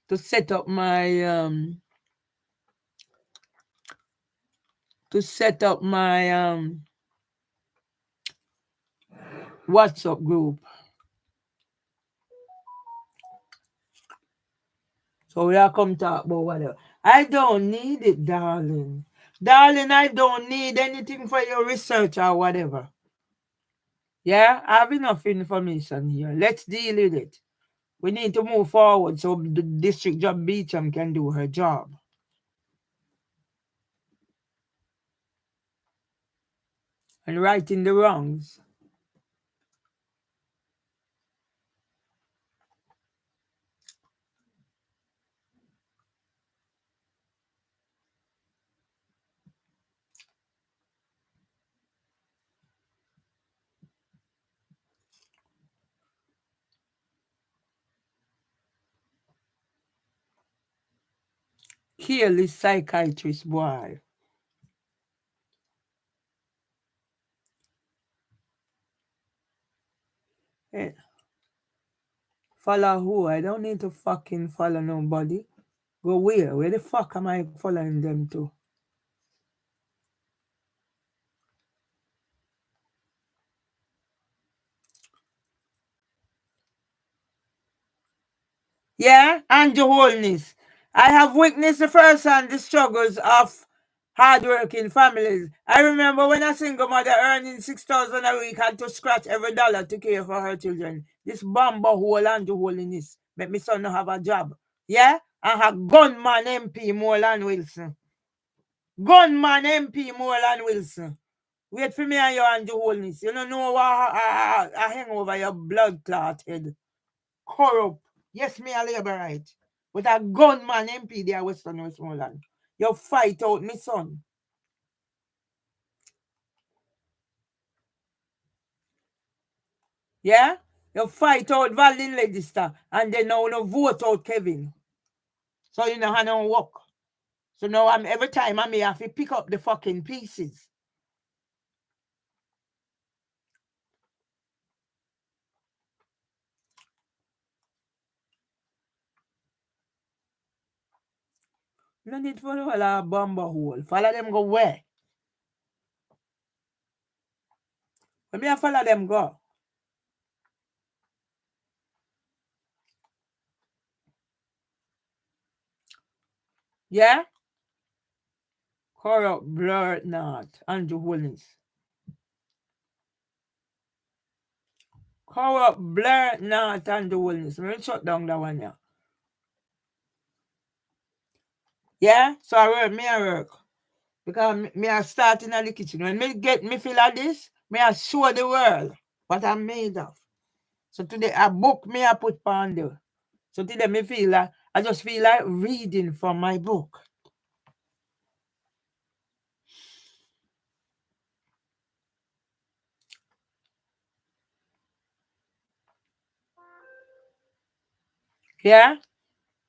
To set up my WhatsApp group. So we are come talk about whatever. I don't need it, darling. Darling, I don't need anything for your research or whatever. Yeah, I have enough information here. Let's deal with it. We need to move forward so the District Judge Beecham can do her job. And righting the wrongs. Kill this psychiatrist boy. Hey. Follow who? I don't need to fucking follow nobody. Go where? Where the fuck am I following them to? Yeah, and your wholeness. I have witnessed the first-hand the struggles of hard-working families. I remember when a single mother earning $6,000 a week had to scratch every dollar to care for her children. This bamba hole and the holiness make me son not have a job. Yeah? And her gunman MP Moreland Wilson. Gunman MP Moreland Wilson. Wait for me and you and the holiness. You don't know what I hang over your blood clot head. Corrupt. Yes, me a labor right. With a gunman MP there Western Westmoreland. You fight out me son. Yeah? You fight out Valdin Legister and then now you vote out Kevin. So you know how don't work. So now every time I may have to pick up the fucking pieces. No need for a bomber hole. Follow them go where? Let me follow them go. Yeah? Corrupt, blur not, Andrew Hollins. Corrupt, blur not, Andrew Hollins. Let me shut down that one, yeah. Yeah? So I work. Because me I start in the kitchen. When me feel like this, me I show the world what I'm made of. So today a book me I put on there. So today me feel like I just feel like reading from my book. Yeah?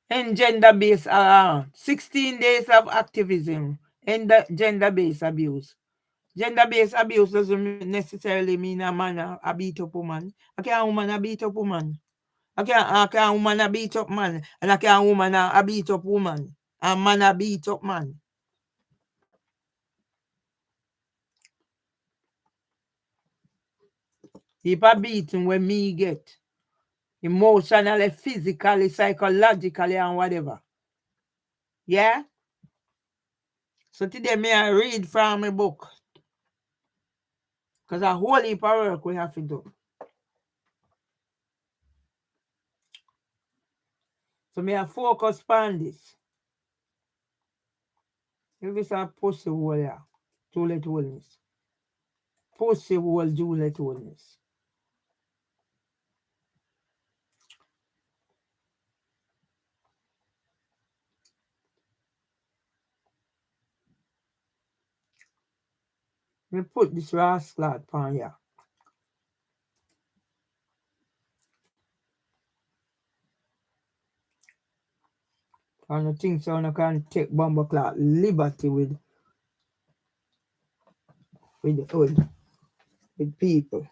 In gender-based 16 days of activism in the gender-based abuse. Gender-based abuse doesn't necessarily mean a man a beat up woman. Okay, a woman a beat up woman. Okay, a woman a beat up man. And okay, a woman a beat up woman. A man a beat up man. If a beating when me get emotionally, physically, psychologically, and whatever. Yeah? So today me I read from my book. Because a whole heap of work we have to do. So me I focus on this. If it's a pussy hole here, Juliet Wellness. Pussy hole Juliet Wellness. Me put this rascal on here. And I think so I can take bomber clock liberty with people.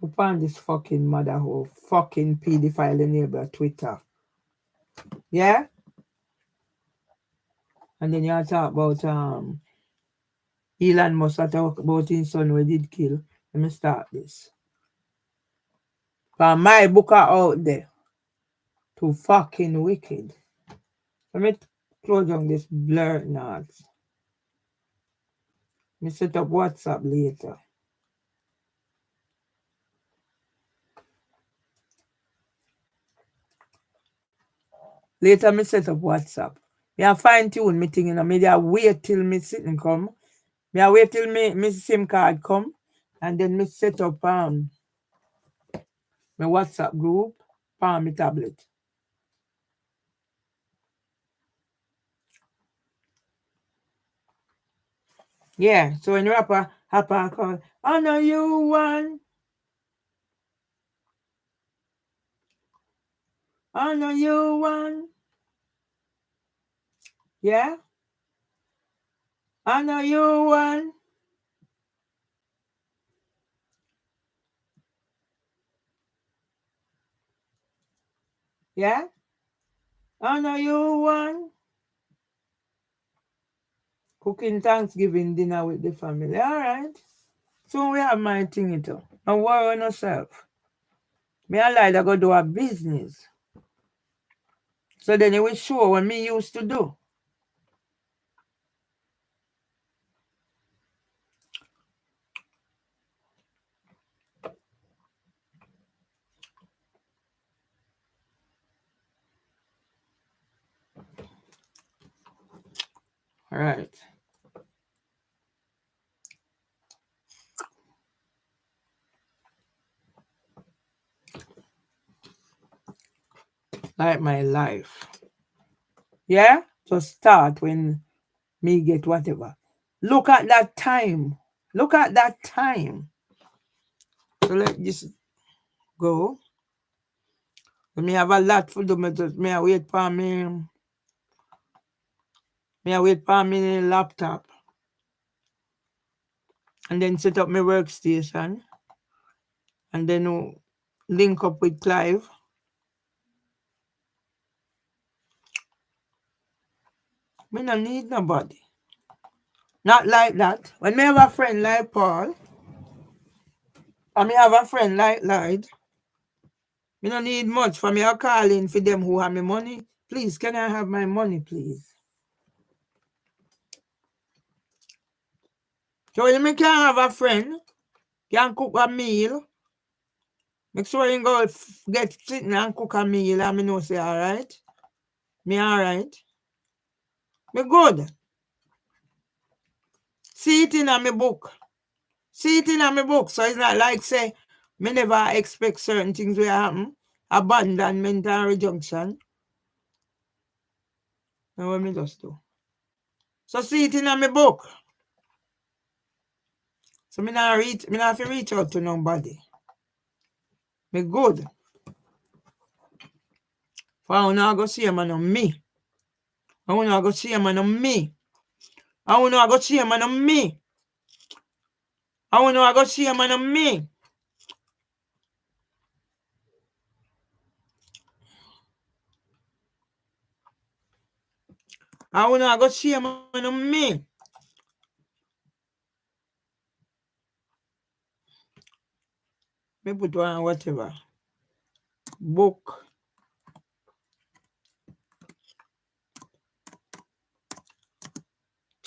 Upon this fucking mother who fucking pedophile enable Twitter. Yeah? And then you talk about Elon Musk talk about his son we did kill. Let me start this. But my book are out there. Too fucking wicked. Let me close down this blur knots. Me set up WhatsApp later. Later me set up WhatsApp. Me a fine tune me thing, me I wait till me sitting come. Me I wait till me SIM card come. And then me set up my WhatsApp group on my tablet. Yeah, so when rapper call, I know you one. I know you one. Yeah? I know you one. Yeah? I know you one. Cooking Thanksgiving dinner with the family. All right. So we have my thing it up. Don't worry on yourself. Me and Lida go do a business. So then it will show what me used to do. All right. Like my life. Yeah? Just start when me get whatever. Look at that time. Look at that time. So let this go. Me have a lot to do. Me I wait for me. Me I wait for me laptop. And then set up my workstation. And then link up with Clive. Me no need nobody. Not like that. When me have a friend like Paul, and me have a friend like Lloyd, me no need much for me a calling for them who have me money. Please, can I have my money, please? So when me can have a friend, can cook a meal, make sure you go get sitting and cook a meal and me know say alright. Me alright. Me good. See it in my book. See it in my book. So it's not like say me never expect certain things will happen. Abandonment and rejection. Now what me just do? So see it in my book. So me not have to reach out to nobody. Me good. For I wanna go see a man on me. I wanna go see a man on me. I wanna go see a man on me. I wanna go see a man on me. I wanna go see a man on me. Me put one whatever. Book.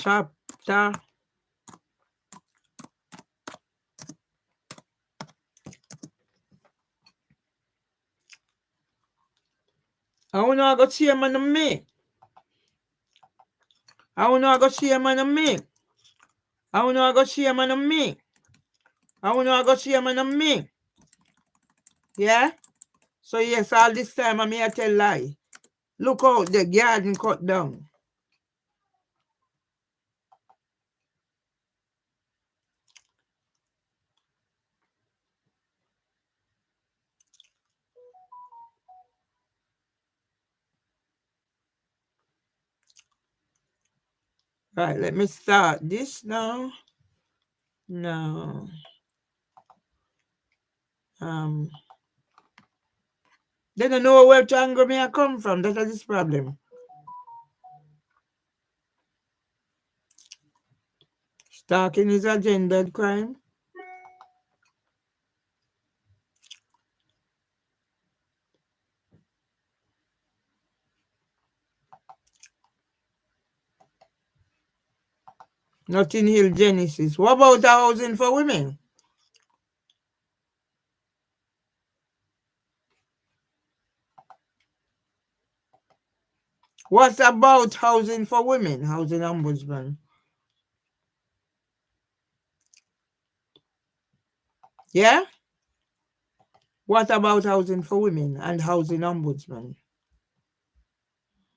Chapter. I wanna go see a man on me. I wanna go see a man on me. I wanna go see a man on me. I wanna go see a man on me. Yeah? So yes, all this time I'm here tell lie. Look out, the garden cut down. Right, let me start this now. Now. They don't know where triangle may I come from. That is this problem. Stalking is a gendered crime. Notting Hill Genesis. What about housing for women? What about housing for women? Housing Ombudsman. Yeah? What about housing for women and housing ombudsman?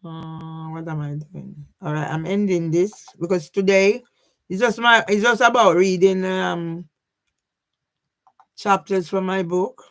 What am I doing? All right, I'm ending this because today it's just about reading chapters from my book.